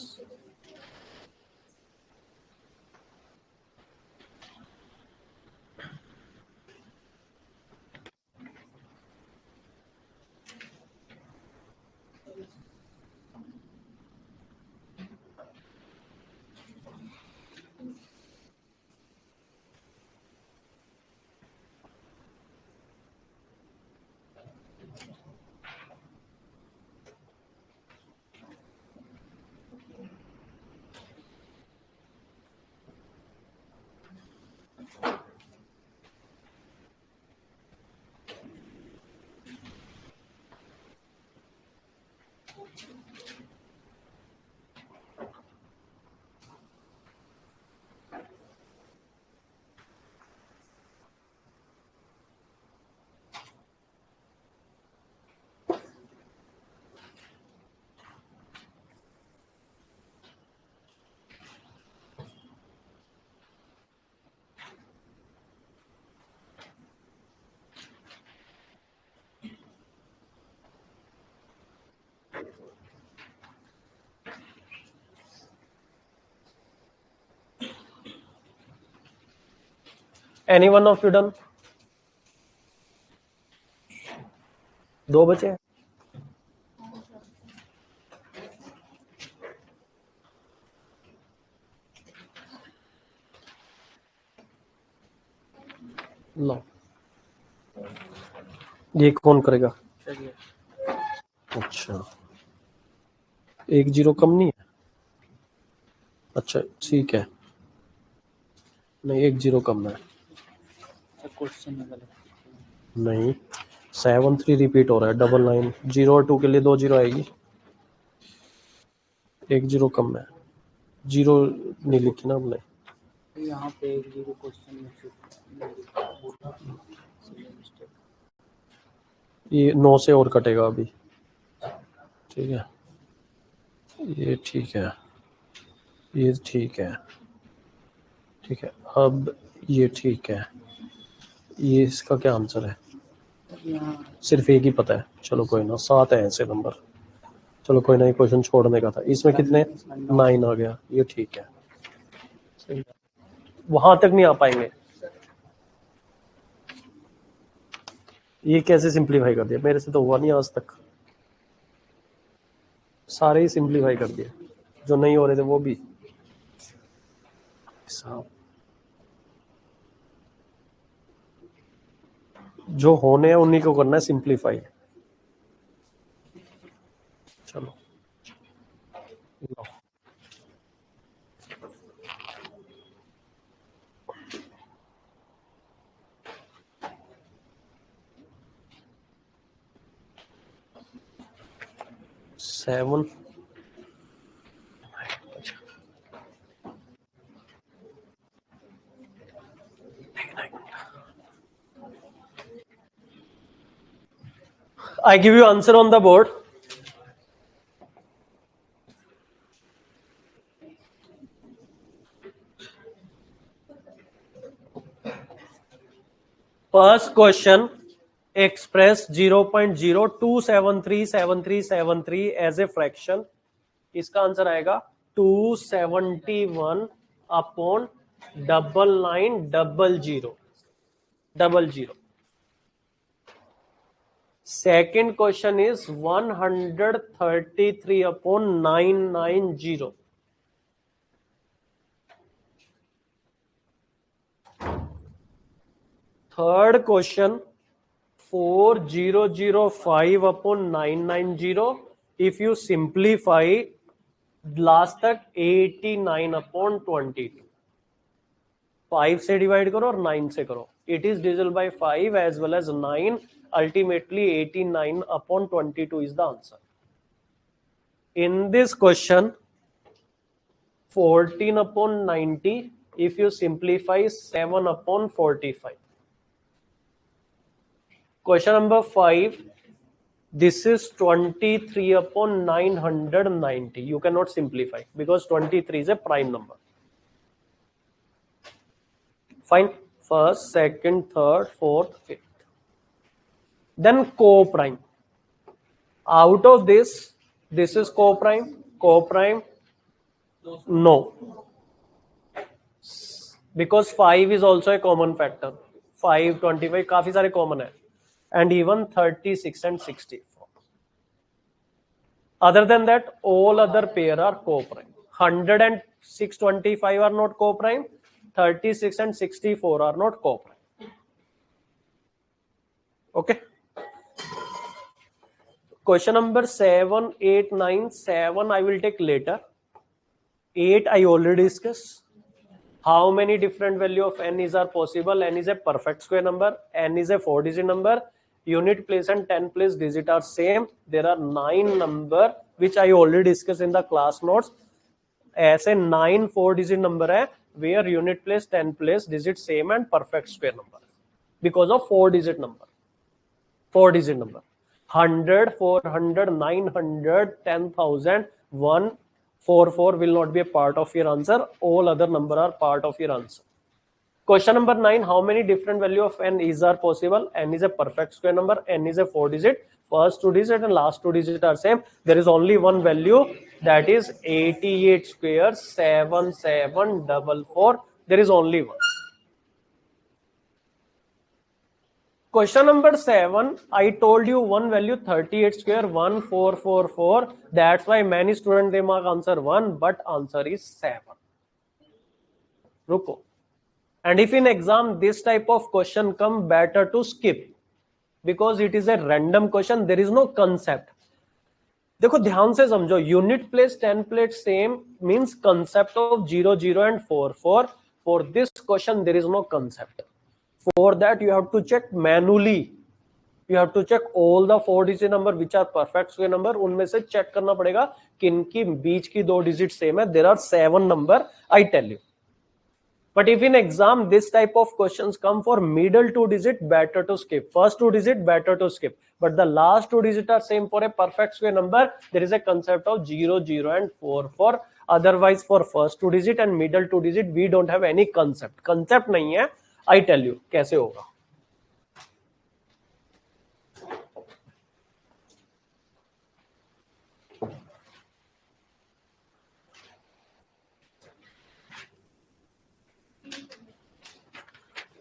Any one of you done? 2 बचे. लो, ये कौन करेगा? चलिए. अच्छा, 1 0 कम नहीं है? अच्छा ठीक है. नहीं, 1 0 कम है. क्वेश्चन में गलत. नहीं, 7 3 रिपीट हो रहा है. 9 0 और 2 के लिए 2 0 आएगी. 1 0 कम है. जीरो नहीं लिखी ना हमने, यहाँ पे 0 क्वेश्चन में ये 9 से और कटेगा अभी, ठीक है, ये ठीक है, ये ठीक है, ठीक है, अब ये ठीक है, ये इसका क्या आंसर है, सिर्फ एक ही पता है, चलो कोई ना, 7 है ऐसे नंबर, चलो कोई ना, ये क्वेश्चन छोड़ने का था, इसमें कितने 9 आ गया, ये ठीक है, सही है, वहां तक नहीं आ पाएंगे, ये कैसे सिंप्लीफाई कर दिया, मेरे से तो हुआ नहीं आज तक, सारे ही सिंप्लीफाई कर दिए, जो नहीं हो रहे थे वो भी साहब, जो होने हैं उन्हीं को करना है सिंप्लीफाई, चलो लो। Seven I give you answer on the board. First question, express 0.02737373 as a fraction. इसका आंसर आएगा 271 upon 9900. Second question is 133 upon 990. Third question 4005 upon 990. If you simplify last तक 89 अपॉन 22, 5 से डिवाइड करो और 9 से करो, it is divisible by 5 as well as 9, ultimately 89 upon 22 is the answer. In this question 14 upon 90, if you simplify 7 upon 45. Question number 5, this is 23 upon 990. You cannot simplify because 23 is a prime number. Fine. First, second, third, fourth, fifth. Then co-prime. Out of this is co-prime. Co-prime? No. Because 5 is also a common factor. 5, 25, काफी सारे common है. And even 36 and 64. Other than that, all other pair are co-prime. 100 and 625 are not co-prime. 36 and 64 are not co-prime. Okay. Question number 7, 8, 9. 7 I will take later. 8 I already discussed. How many different value of n is are possible? N is a perfect square number. N is a 4-digit number. Unit place and 10 place digit are same. There are 9 number which I already discussed in the class notes. ऐसे 9 4-digit number है where unit place 10 place digit same and perfect square number because of 4-digit number. 4-digit number 100, 400, 900, 10,000, 144 will not be a part of your answer. All other number are part of your answer. Question number 9, how many different value of n is are possible? N is a perfect square number. N is a 4-digit. First 2 digit and last 2 digit are same. There is only one value, that is 88 square 7744. There is only one. Question number 7, I told you one value 38 square 1444. That's why many students they mark answer 1, but answer is 7. Ruko. And if in exam this type of question come, better to skip because it is a random question. There is no concept. देखो ध्यान से समझो, unit place 10 place same means concept of 0, 0 and 4, 4. For this question there is no concept. For that you have to check manually. You have to check all the 4 digit number which are perfect square number, उनमें से check करना पड़ेगा किनकी बीच की 2 digit same है. There are 7 number, I tell you. But if in exam this type of questions come for middle 2 digit, better to skip. First 2 digit better to skip, but the last 2 digit are same for a perfect square number. There is a concept of 0, 0 and 4 for. Otherwise for first 2 digit and middle 2 digit we don't have any concept. Concept नहीं है. I tell you कैसे होगा.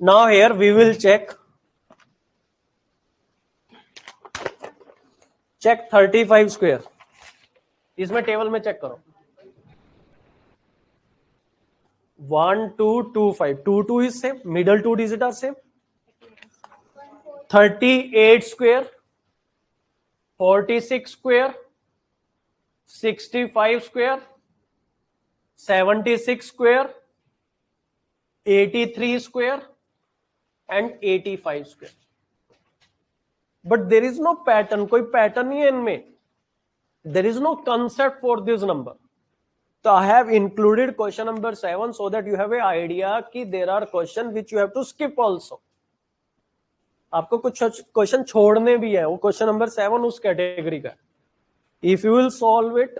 Now here we will check 35 square. इसमें table में check करो. 1 2 2 5 2 2 is same, middle 2 digit are same. 38 square, 46 square, 65 square, 76 square, 83 square and 85 square. But there is no pattern, कोई pattern नहीं है इनमें. There is no concept for this number. So I have included question number 7 so that you have an idea कि there are question which you have to skip also. आपको कुछ question छोड़ने भी है, वो क्वेश्चन नंबर 7 उस category का. If you will solve it,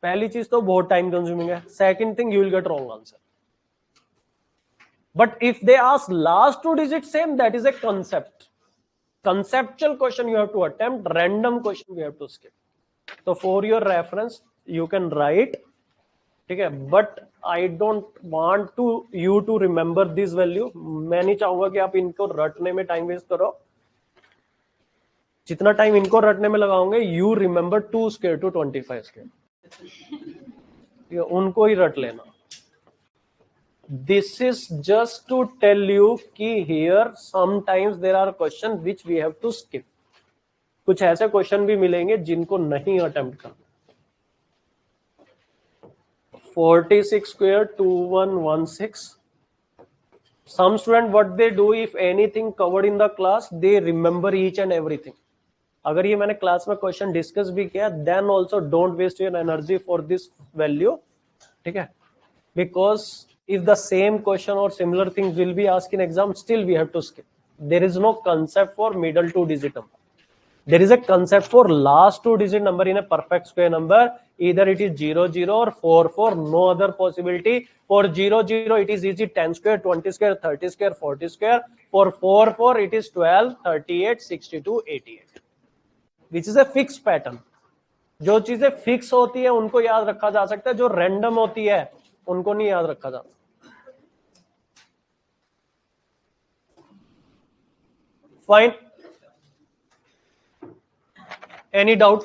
पहली चीज तो बहुत टाइम कंज्यूमिंग है. Second thing, you will get wrong answer. But if they ask last 2 digit same, that is a concept. Conceptual question you have to attempt, random question you have to skip. तो for your reference you can write, ठीक है, but I don't want to you to remember this value. मैं नहीं चाहूंगा कि आप इनको रटने में टाइम वेस्ट करो. जितना टाइम इनको रटने में लगाओगे, you remember 2 square to 25 square, उनको ही रट लेना. This is just to tell you कि here sometimes there are question which we have to skip. कुछ ऐसे क्वेश्चन भी मिलेंगे जिनको नहीं अटेम्प्ट करना. 46 square 2116. Some student what they do, if anything covered in the class, they remember each and everything. अगर ये मैंने क्लास में क्वेश्चन डिस्कस भी किया, then also don't waste your energy for this value, ठीक है, because if the same question or similar things will be asked in exam, still we have to skip. There is no concept for middle 2 digit number. There is a concept for last 2 digit number in a perfect square number. Either it is 0 0 or 4 4, no other possibility. For 0 0 it is easy, 10 square, 20 square, 30 square, 40 square. For 4 4 it is 12, 38, 62, 88, which is a fixed pattern. जो चीजें fix होती है उनको याद रखा जा सकता है, जो रैंडम होती है उनको नहीं याद रखा जा सकता. Fine. Any doubt?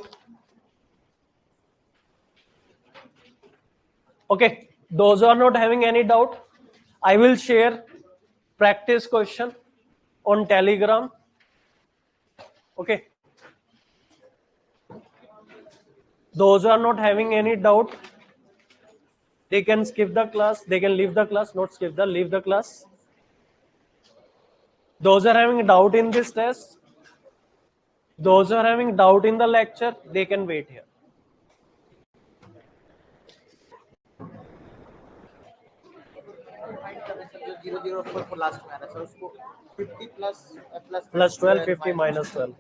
Okay, those who are not having any doubt, I will share practice question on Telegram. Okay, those who are not having any doubt, they can skip the class, they can leave the class, not skip the, leave the class. Those who are having doubt in this test, those who are having doubt in the lecture, they can wait here. जो 0 0 4 last में आ रहा है उसको 50 plus 12 50 minus 12.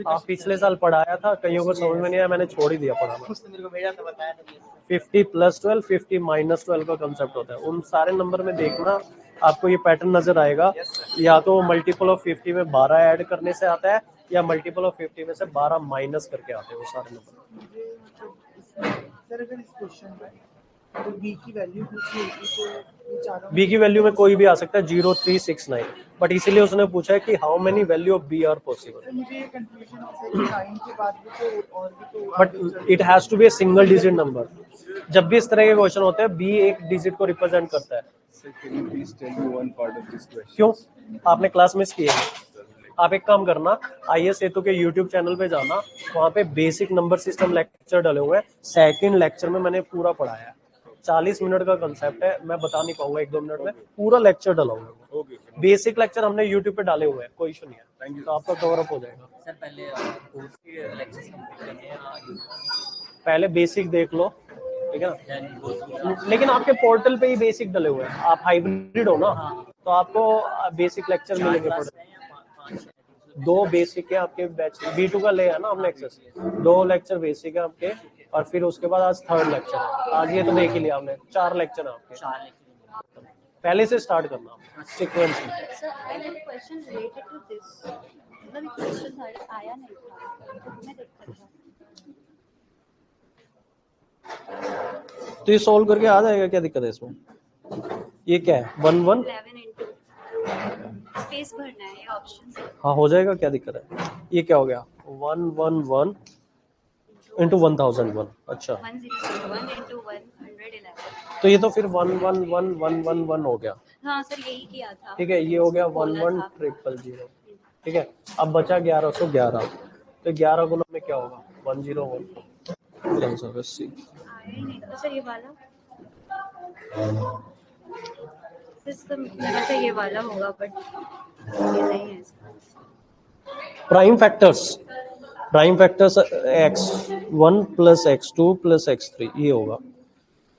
आप पिछले साल पढ़ाया था, कईयों को समझ में नहीं आया, मैंने छोड़ ही दिया पढ़ाना. उसने मेरे को भेजा था, बताया था. 50 प्लस 12 50 माइनस 12 का कंसेप्ट होता है. उन सारे नंबर में देखना, आपको ये पैटर्न नजर आएगा. या तो मल्टीपल ऑफ 50 में 12 ऐड करने से आता है, या मल्टीपल ऑफ 50 में से 12 माइनस करके आते हैं वो सारे नंबर. सर अगर इस क्वेश्चन में तो b की वैल्यू पूछी होगी तो b की वैल्यू में कोई भी आ सकता है, 0 3 6 9, बट इसीलिए उसने पूछा है कि how many value of b are possible. मुझे ये कंफ्यूजन होता है कि 9 के बाद भी तो और भी तो, but it has to be a single digit number. जब भी इस तरह के क्वेश्चन होते हैं, b एक डिजिट को रिप्रेजेंट करता है. क्यों? आपने क्लास मिस की है. आप एक काम करना, IS हेतु के यूट्यूब चैनल पे जाना, वहाँ पे बेसिक नंबर सिस्टम लेक्चर डले हुए हैं. सेकंड लेक्चर में मैंने पूरा पढ़ाया है. 40 मिनट का कंसेप्ट है, मैं बता नहीं पाऊंगा 1-2 मिनट में, पूरा लेक्चर डाला हुआ है। ओके सर, बेसिक लेक्चर हमने यूट्यूब पे डाले हुए हैं, कोई इशू नहीं है, थैंक यू। तो आपका कवर अप हो जाएगा। सर पहले कोर्स के लेक्चर्स कंप्लीट करने हैं, पहले बेसिक देख लो, ठीक है ना, देन गो थ्रू। लेकिन आपके पोर्टल पे ही बेसिक डले हुए हैं, आप हाइब्रिड हो ना, तो आपको बेसिक लेक्चर मिलेंगे पोर्टल। 2 बेसिक है आपके बैच, B2 का ले है ना हमने एक्सेस, 2 लेक्चर बेसिक है आपके, और फिर उसके बाद आज 3rd लेक्चर है। आज ये तो देख ही लिया आपने, 4 लेक्चर है आपके, 4 लेक्चर। पहले से स्टार्ट करना सीक्वेंस में। Sir I have a question related to this, मतलब एक क्वेश्चन आया नहीं था तो मैं देखता था। तो ये सॉल्व करके आ जाएगा, क्या दिक्कत है इसमें? ये क्या है 11? 11 इंटू स्पेस भरना है, ये ऑप्शन। हाँ हो जाएगा, क्या दिक्कत है? ये क्या हो गया 111 इंटू 1001। अच्छा 1001 इंटू 111। तो ये तो फिर 111111 हो गया, हाँ सर यही किया था। ठीक है। ये हो गया बोला था। 11000, ठीक है। अब बचा 1111, तो 11 गुना में क्या होगा 101। आया ही नहीं था सर ये वाला, सिस्टम लगा था ये वाला होगा बट ये नहीं है इसका। Prime factors x1 plus x2 plus x3 ये होगा।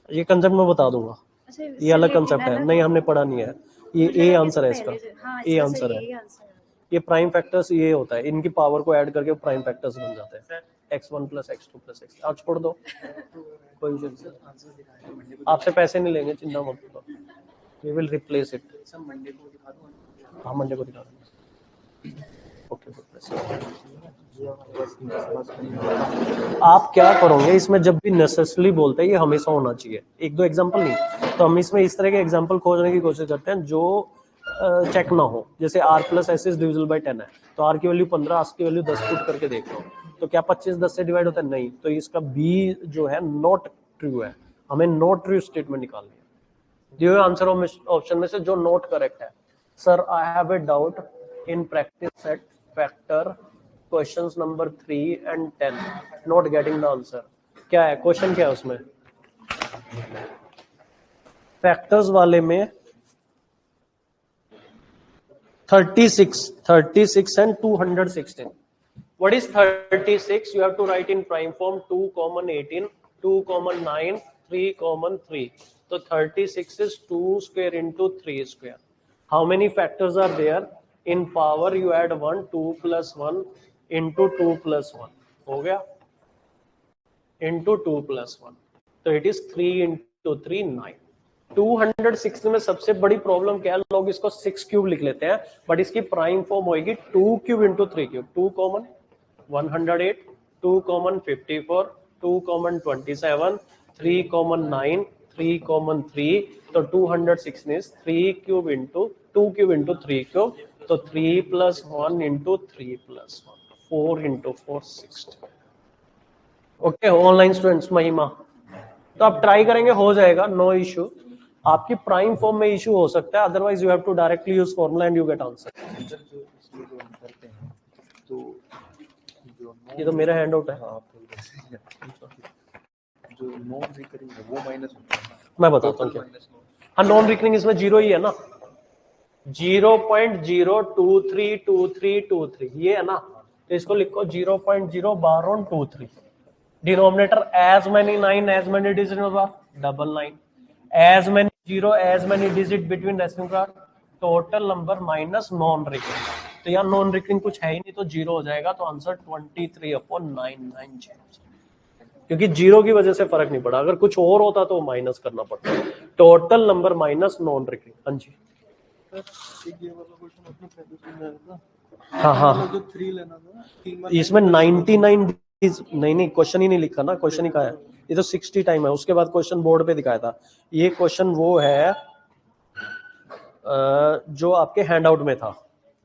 ये कंसेप्ट मैं बता दूंगा, अच्छा, ये अलग कंसेप्ट है, नहीं हमने पढ़ा नहीं है। ये ए आंसर है इसका, हाँ, ए आंसर है। ये प्राइम फैक्टर्स ये होता है, इनकी पावर को ऐड करके प्राइम फैक्टर्स बन जाते हैं, x1 plus x2 plus x। आज छोड़ दो, कोई इशू नहीं, आपसे पैसे नहीं लेंगे, चिंता मत करो, we will replace it. Monday को दिखा दूँ। हाँ मंडे को दिखा देंगे। ओके, आप क्या करोगे इसमें, जब भी नेसेसरली बोलते हैं ये हमेशा होना चाहिए, 1-2 एग्जांपल नहीं, तो हम इसमें इस तरह के एग्जांपल खोजने की कोशिश करते हैं जो चेक ना हो। जैसे r plus S is divisible bye 10 है, तो r की वैल्यू 15, s की वैल्यू 10 पुट करके देख लो, तो क्या 25 10 से डिवाइड होता है? नहीं, तो इसका b जो है नॉट ट्रू है, हमें नॉट ट्रू स्टेटमेंट निकालनी है। दिए हुए आंसर ऑप्शन में से जो नॉट करेक्ट है। Sir I have a doubt in practice set factor questions number 3 and 10 not getting the answer. क्या है क्वेश्चन, क्या है उसमें? फैक्टर्स वाले में 36 and 216. What is 36? You have to write in prime form 2 common 18, 2 common 9, 3 common 3. So 36 is 2 square into 3 square. How many factors are there? In power you add 1, 2 plus 1 into 2 plus 1. हो गया? Into 2 plus 1. So it is 3 into 3, 9. 260 में सबसे बड़ी problem क्या है, लोग इसको 6 cube लिख लेते हैं, बट इसकी प्राइम फॉर्म होगी 2 cube into 3 cube. 2 common 108, 2 common 54, 2 common 27, 3 common 9, 3 common 3, तो 216 is 3 cube into 2 cube into 3 cube, तो 3 plus 1 into 3 plus 1, 4 into 4 60। Okay online students महिमा, तो आप ट्राई करेंगे, हो जाएगा, नो इशू। आपकी प्राइम फॉर्म में इशू हो सकता है, otherwise you have to directly use formula and you get answer. ये तो मेरा हैंड आउट है, जो नॉन रिकरिंग है वो माइनस होता है, मैं बताता हूँ क्या। हाँ नॉन रिकरिंग इसमें 0 ही है ना, 0.0232323 ये है ना, तो इसको लिखो 0.01223। Denominator as many 9 as many digit double 9, as many 0 as many digit between racing card, total number minus non recurring. तो यहाँ नॉन रिकरिंग कुछ है ही नहीं, तो 0 हो जाएगा, तो आंसर 23/990, क्योंकि 0 की वजह से फर्क नहीं पड़ा, अगर कुछ और होता तो माइनस करना पड़ता। Total number minus non recurring. हाँ जी, हाँ हाँ, जो 3 लेना था, इसमें 99 नहीं क्वेश्चन ही नहीं लिखा ना, क्वेश्चन ही कहा है, ये तो 60 टाइम है। उसके बाद क्वेश्चन बोर्ड पे दिखाया था, ये क्वेश्चन वो है जो आपके हैंडआउट में था।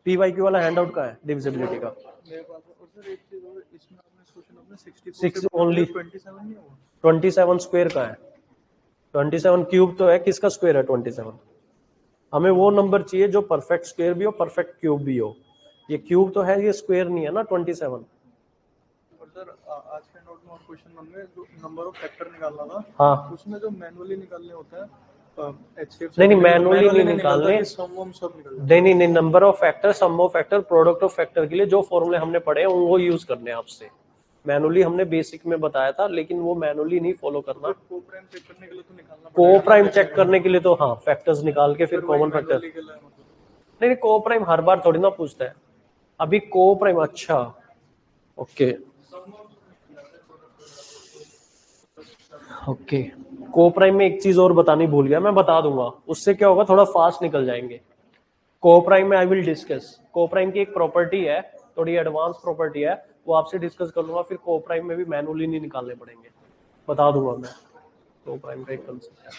पीवाईक्यू वाला हैंडआउट का है डिविजिबिलिटी का, मेरे पास। और सर एक चीज और, इसमें आपने क्वेश्चन अपने 6 ओनली 27 नहीं हुआ, 27 स्क्वायर का है, 27 क्यूब तो है, किसका स्क्वायर है 27? हमें वो नंबर चाहिए जो परफेक्ट स्क्वायर भी हो, परफेक्ट क्यूब भी हो। ये क्यूब तो है, ये स्क्वायर नहीं है ना 27। और सर आज के नोट में और क्वेश्चन 1 में जो नंबर ऑफ फैक्टर निकालना था, हाँ उसमें जो मैनुअली निकालने होता है HCF नहीं मैनुअली नहीं निकालने, सम वम सब निकल नहीं नहीं नहीं, number of factor, sum of factor, product of factor के लिए जो फॉर्मूले हमने पढ़े हैं वो यूज करने हैं आपसे। मैनुअली हमने बेसिक में बताया था, लेकिन वो मैनुअली नहीं फॉलो करना। को प्राइम चेक करने के लिए तो निकालना को प्राइम चेक करने के लिए तो हाँ फैक्टर्स निकाल के फिर कॉमन फैक्टर, manually के लिए मतलब नहीं नहीं को प्राइम हर बार थोड़ी ना पूछता है। अभी को प्राइम, अच्छा ओके ओके, को प्राइम में एक चीज और बतानी भूल गया, मैं बता दूंगा, उससे क्या होगा थोड़ा फास्ट निकल जाएंगे। को प्राइम में आई विल डिस्कस, को प्राइम की एक प्रॉपर्टी है, थोड़ी एडवांस प्रॉपर्टी है, वो आपसे डिस्कस कर लूंगा। फिर को प्राइम में भी मैनुअली नहीं निकालने पड़ेंगे, बता दूंगा मैं। को प्राइम का एक कंसेप्ट है,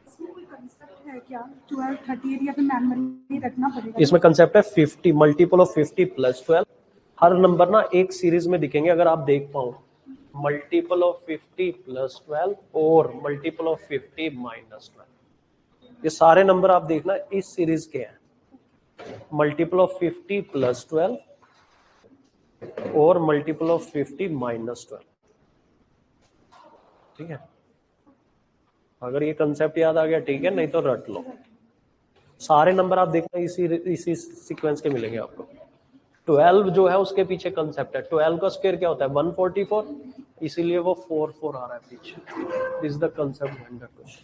इसमें कोई कंसेप्ट है क्या 12 38 या फिर मैनुअली रखना पड़ेगा? इसमें कंसेप्ट है 50 multiple of 50 plus 12। Her number ना एक सीरीज में दिखेंगे, अगर आप देख पाओ, मल्टीपल ऑफ 50 प्लस 12 और मल्टीपल ऑफ 50 माइनस 12। ये सारे नंबर आप देखना इस सीरीज के हैं, मल्टीपल ऑफ 50 प्लस 12 और मल्टीपल ऑफ 50 माइनस 12। ठीक है, अगर ये कंसेप्ट याद आ गया ठीक है, नहीं तो रट लो। सारे नंबर आप देखना इसी सीक्वेंस के मिलेंगे आपको। 12 जो है उसके पीछे कंसेप्ट है, 12 का स्क्वायर क्या होता है 144, इसीलिए वो 4 4 आ रहा है पीछे। This is the concept behind that question.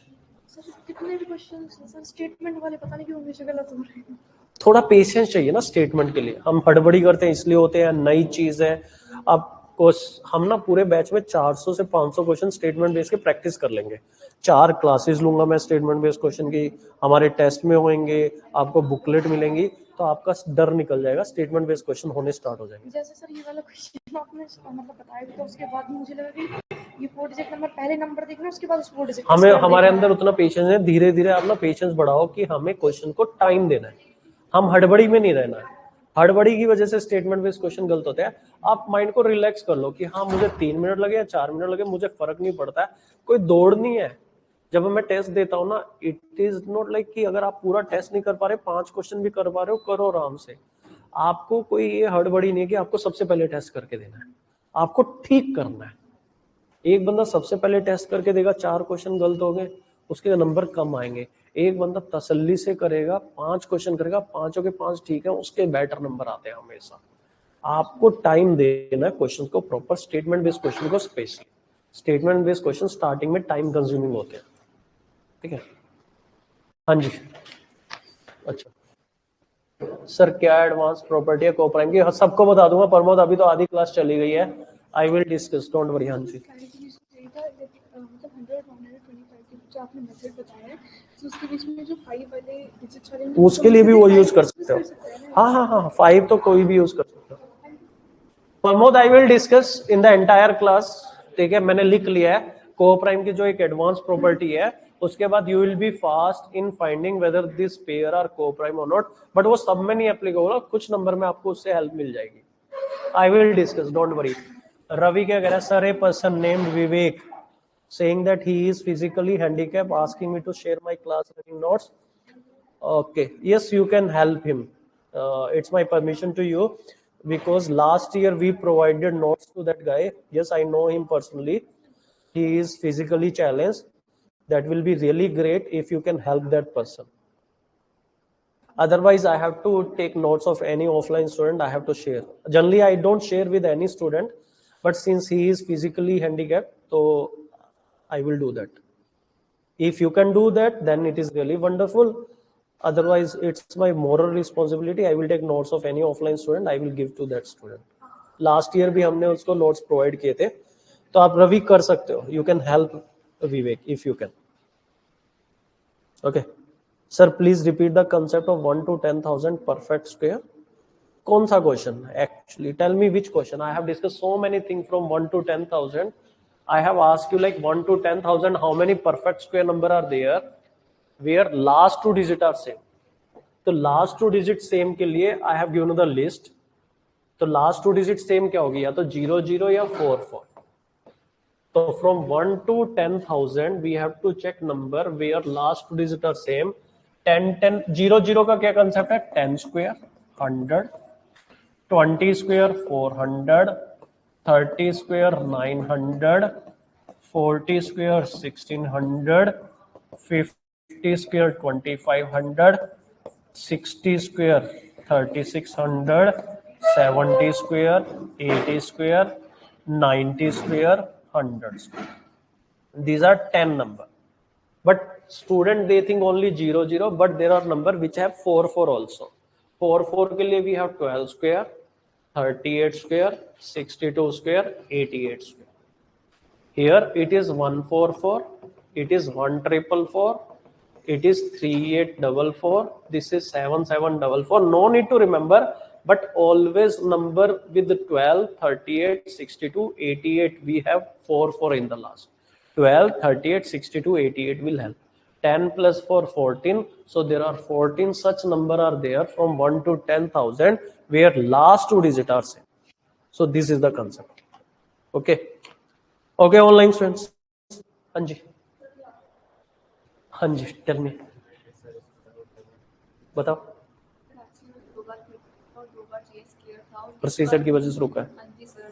Sir कितने भी क्वेश्चन सर स्टेटमेंट वाले पता नहीं क्यों हमेशा गलत हो रहे हैं। थोड़ा पेशेंस चाहिए ना स्टेटमेंट के लिए, हम हड़बड़ी करते हैं इसलिए होते हैं, नई चीज है। अब हम ना पूरे बैच में 400 से 500 क्वेश्चन स्टेटमेंट बेस के प्रैक्टिस कर लेंगे। 4 क्लासेस लूंगा मैं स्टेटमेंट बेस्ड क्वेश्चन की, हमारे टेस्ट में होंगे, आपको बुकलेट मिलेंगी, तो आपका डर निकल जाएगा, स्टेटमेंट बेस्ड क्वेश्चन होने स्टार्ट हो जाएंगे। जैसे सर ये वाला क्वेश्चन आपने मतलब बताया भी, तो उसके बाद मुझे लगा कि ये 4 डिजिट नंबर पहले नंबर देखना, उसके बाद उस 4 डिजिट हमें हमारे अंदर उतना पेशेंस है, धीरे धीरे आप ना पेशेंस बढ़ाओ कि हमें क्वेश्चन को टाइम देना है, हम हड़बड़ी में नहीं रहना है। हड़बड़ी की वजह से स्टेटमेंट बेस्ड क्वेश्चन गलत होते हैं। आप माइंड को रिलैक्स कर लो कि हाँ मुझे 3 मिनट लगे या 4 मिनट लगे, मुझे फर्क नहीं पड़ता है, कोई दौड़ नहीं है। जब मैं टेस्ट देता हूँ ना, इट इज नॉट लाइक कि अगर आप पूरा टेस्ट नहीं कर पा रहे, 5 क्वेश्चन भी कर पा रहे हो, करो आराम से। आपको कोई ये हड़बड़ी नहीं है कि आपको सबसे पहले टेस्ट करके देना है, आपको ठीक करना है। एक बंदा सबसे पहले टेस्ट करके देगा, 4 क्वेश्चन गलत हो गए, उसके नंबर कम आएंगे। एक बंदा तसल्ली से करेगा, 5 क्वेश्चन करेगा, 5 के 5 ठीक है, उसके बेटर नंबर आते हैं हमेशा। आपको टाइम देना है क्वेश्चन को प्रॉपर, स्टेटमेंट बेस्ड क्वेश्चन को specially. Statement based question starting में टाइम कंज्यूमिंग होते हैं, ठीक है। हाँ जी, अच्छा सर क्या एडवांस प्रॉपर्टी है को प्राइम की? सबको बता दूंगा प्रमोद, अभी तो आधी क्लास चली गई है, आई विल डिस्कस, डोंट वरी। हाँ जी, मतलब 100 125 जो आपने मेथड बताया है, तो उसके बीच में जो 5 वाले डिजिट्स वाले, उसके लिए भी वो यूज कर सकते हो। हाँ हाँ हाँ, 5 तो कोई भी यूज कर सकते हो। प्रमोद आई will discuss in the entire class, ठीक है, मैंने लिख लिया है। को प्राइम की जो एक एडवांस प्रॉपर्टी है, उसके बाद you will be fast in finding whether this pair are coprime और नॉट, बट वो सब में नहीं एप्लीकेबल होगा, कुछ नंबर में आपको उससे हेल्प मिल जाएगी। I will discuss, don't worry. Ravi क्या कह रहा है? Sir a person named Vivek saying that he is physically handicapped, asking me to share my class running notes. Okay, yes, you can help him. It's my permission to you, because last year we provided notes to that guy. Yes, I know him personally. He is physically challenged. That will be really great if you can help that person. Otherwise, I have to take notes of any offline student, I have to share. Generally, I don't share with any student, but since he is physically handicapped, so I will do that. If you can do that, then it is really wonderful. Otherwise, it's my moral responsibility. I will take notes of any offline student, I will give to that student. Last year भी हमने उसको notes provide किए थे, तो आप रवि कर सकते हो. You can help Vivek if you can. Okay. Sir, please repeat the concept of 1 to 10,000 perfect square. कौन सा question? Actually, tell me which question. I have discussed so many things from 1 to 10,000. I have asked you like 1 to 10,000, how many perfect square number are there where last 2 digit are same? तो last 2 digit same के लिए I have given the list. तो last 2 digit same क्या होगी? या तो 0 0 या 4 4. तो from 1 to 10,000 we have to check number where last 2 digit are same. 10 10 0 0 का क्या concept है? 10 square 100, 20 square 400, 30 square 900, 40 square 1600, 50 square 2500, 60 square 3600, 70 square 80 square, 90 square 100 square. These are 10 number. But student they think only 0 0, but there are number which have 4 4 also. 4 4 के लिए we have 12 square, 38 square, 62 square, 88 square. Here it is 144, it is 1444, it is 3844, this is 7744. No need to remember, but always number with 12, 38, 62, 88. We have 4 4 in the last. 12, 38, 62, 88 will help. 10 plus 4, 14. So there are 14 such number are there from 1 to 10,000 where last two digits are same. So this is the concept. Okay. Okay, online students. Anji. Anji, tell me. बताओ. Procedure की वजह से रुका है.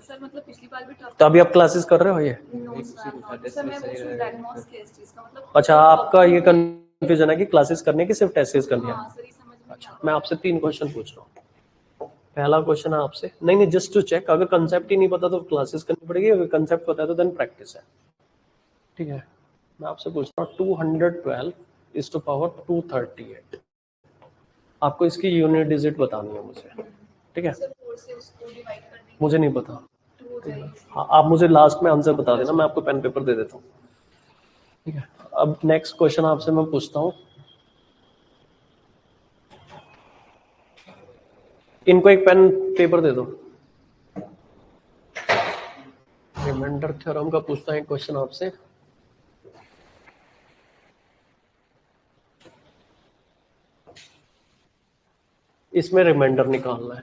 Sir मतलब पिछली बार भी तो अभी आप क्लासेस कर रहे हो ये? सर मैं पूछ रही डायग्नोस केस चीज का मतलब. अच्छा, आपका ये कंफ्यूजन है कि क्लासेस करने की सिर्फ टेस्ट करनी है. हाँ सर, ये समझ में. अच्छा, मैं आपसे 3 क्वेश्चन पूछ रहा हूँ. पहला क्वेश्चन है आपसे, नहीं जस्ट टू चेक, अगर कंसेप्ट ही नहीं पता तो क्लासेस करनी पड़ेगी, अगर कंसेप्ट पता है तो देन प्रैक्टिस है. ठीक है, मैं आपसे पूछ रहा हूँ 212 इज टू पावर 238. आपको इसकी यूनिट डिजिट बतानी है मुझे. ठीक है, मुझे नहीं पता. हाँ, आप मुझे लास्ट में आंसर बता देना, मैं आपको पेन पेपर दे देता हूँ. ठीक है, अब नेक्स्ट क्वेश्चन आपसे मैं पूछता हूँ. इनको एक पेन पेपर दे दो. रिमाइंडर थ्योरम का पूछता है क्वेश्चन आपसे. इसमें रिमाइंडर निकालना है.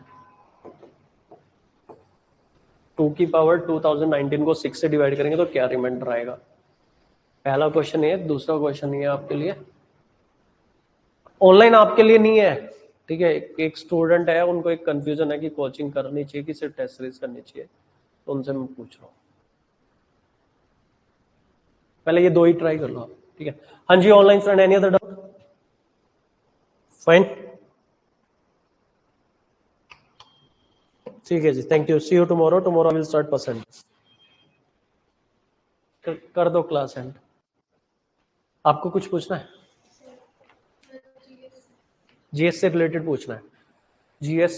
2 की पावर 2019 को 6 से डिवाइड करेंगे तो क्या रिमाइंडर आएगा. पहला क्वेश्चन है. दूसरा क्वेश्चन ये आपके लिए ऑनलाइन, आपके लिए नहीं है. ठीक है, एक स्टूडेंट है, उनको एक कंफ्यूजन है कि कोचिंग करनी चाहिए कि सिर्फ टेस्ट सीरीज करनी चाहिए, तो उनसे मैं पूछ रहा हूँ. पहले ये 2 ही ट्राई कर लो आप. ठीक है. हाँ जी, online friend, any other doubt? Fine. ठीक है जी, thank you. See you tomorrow. Tomorrow will start percent. कर दो क्लास एंड. आपको कुछ पूछना है? जीएस से रिलेटेड पूछना है. जीएस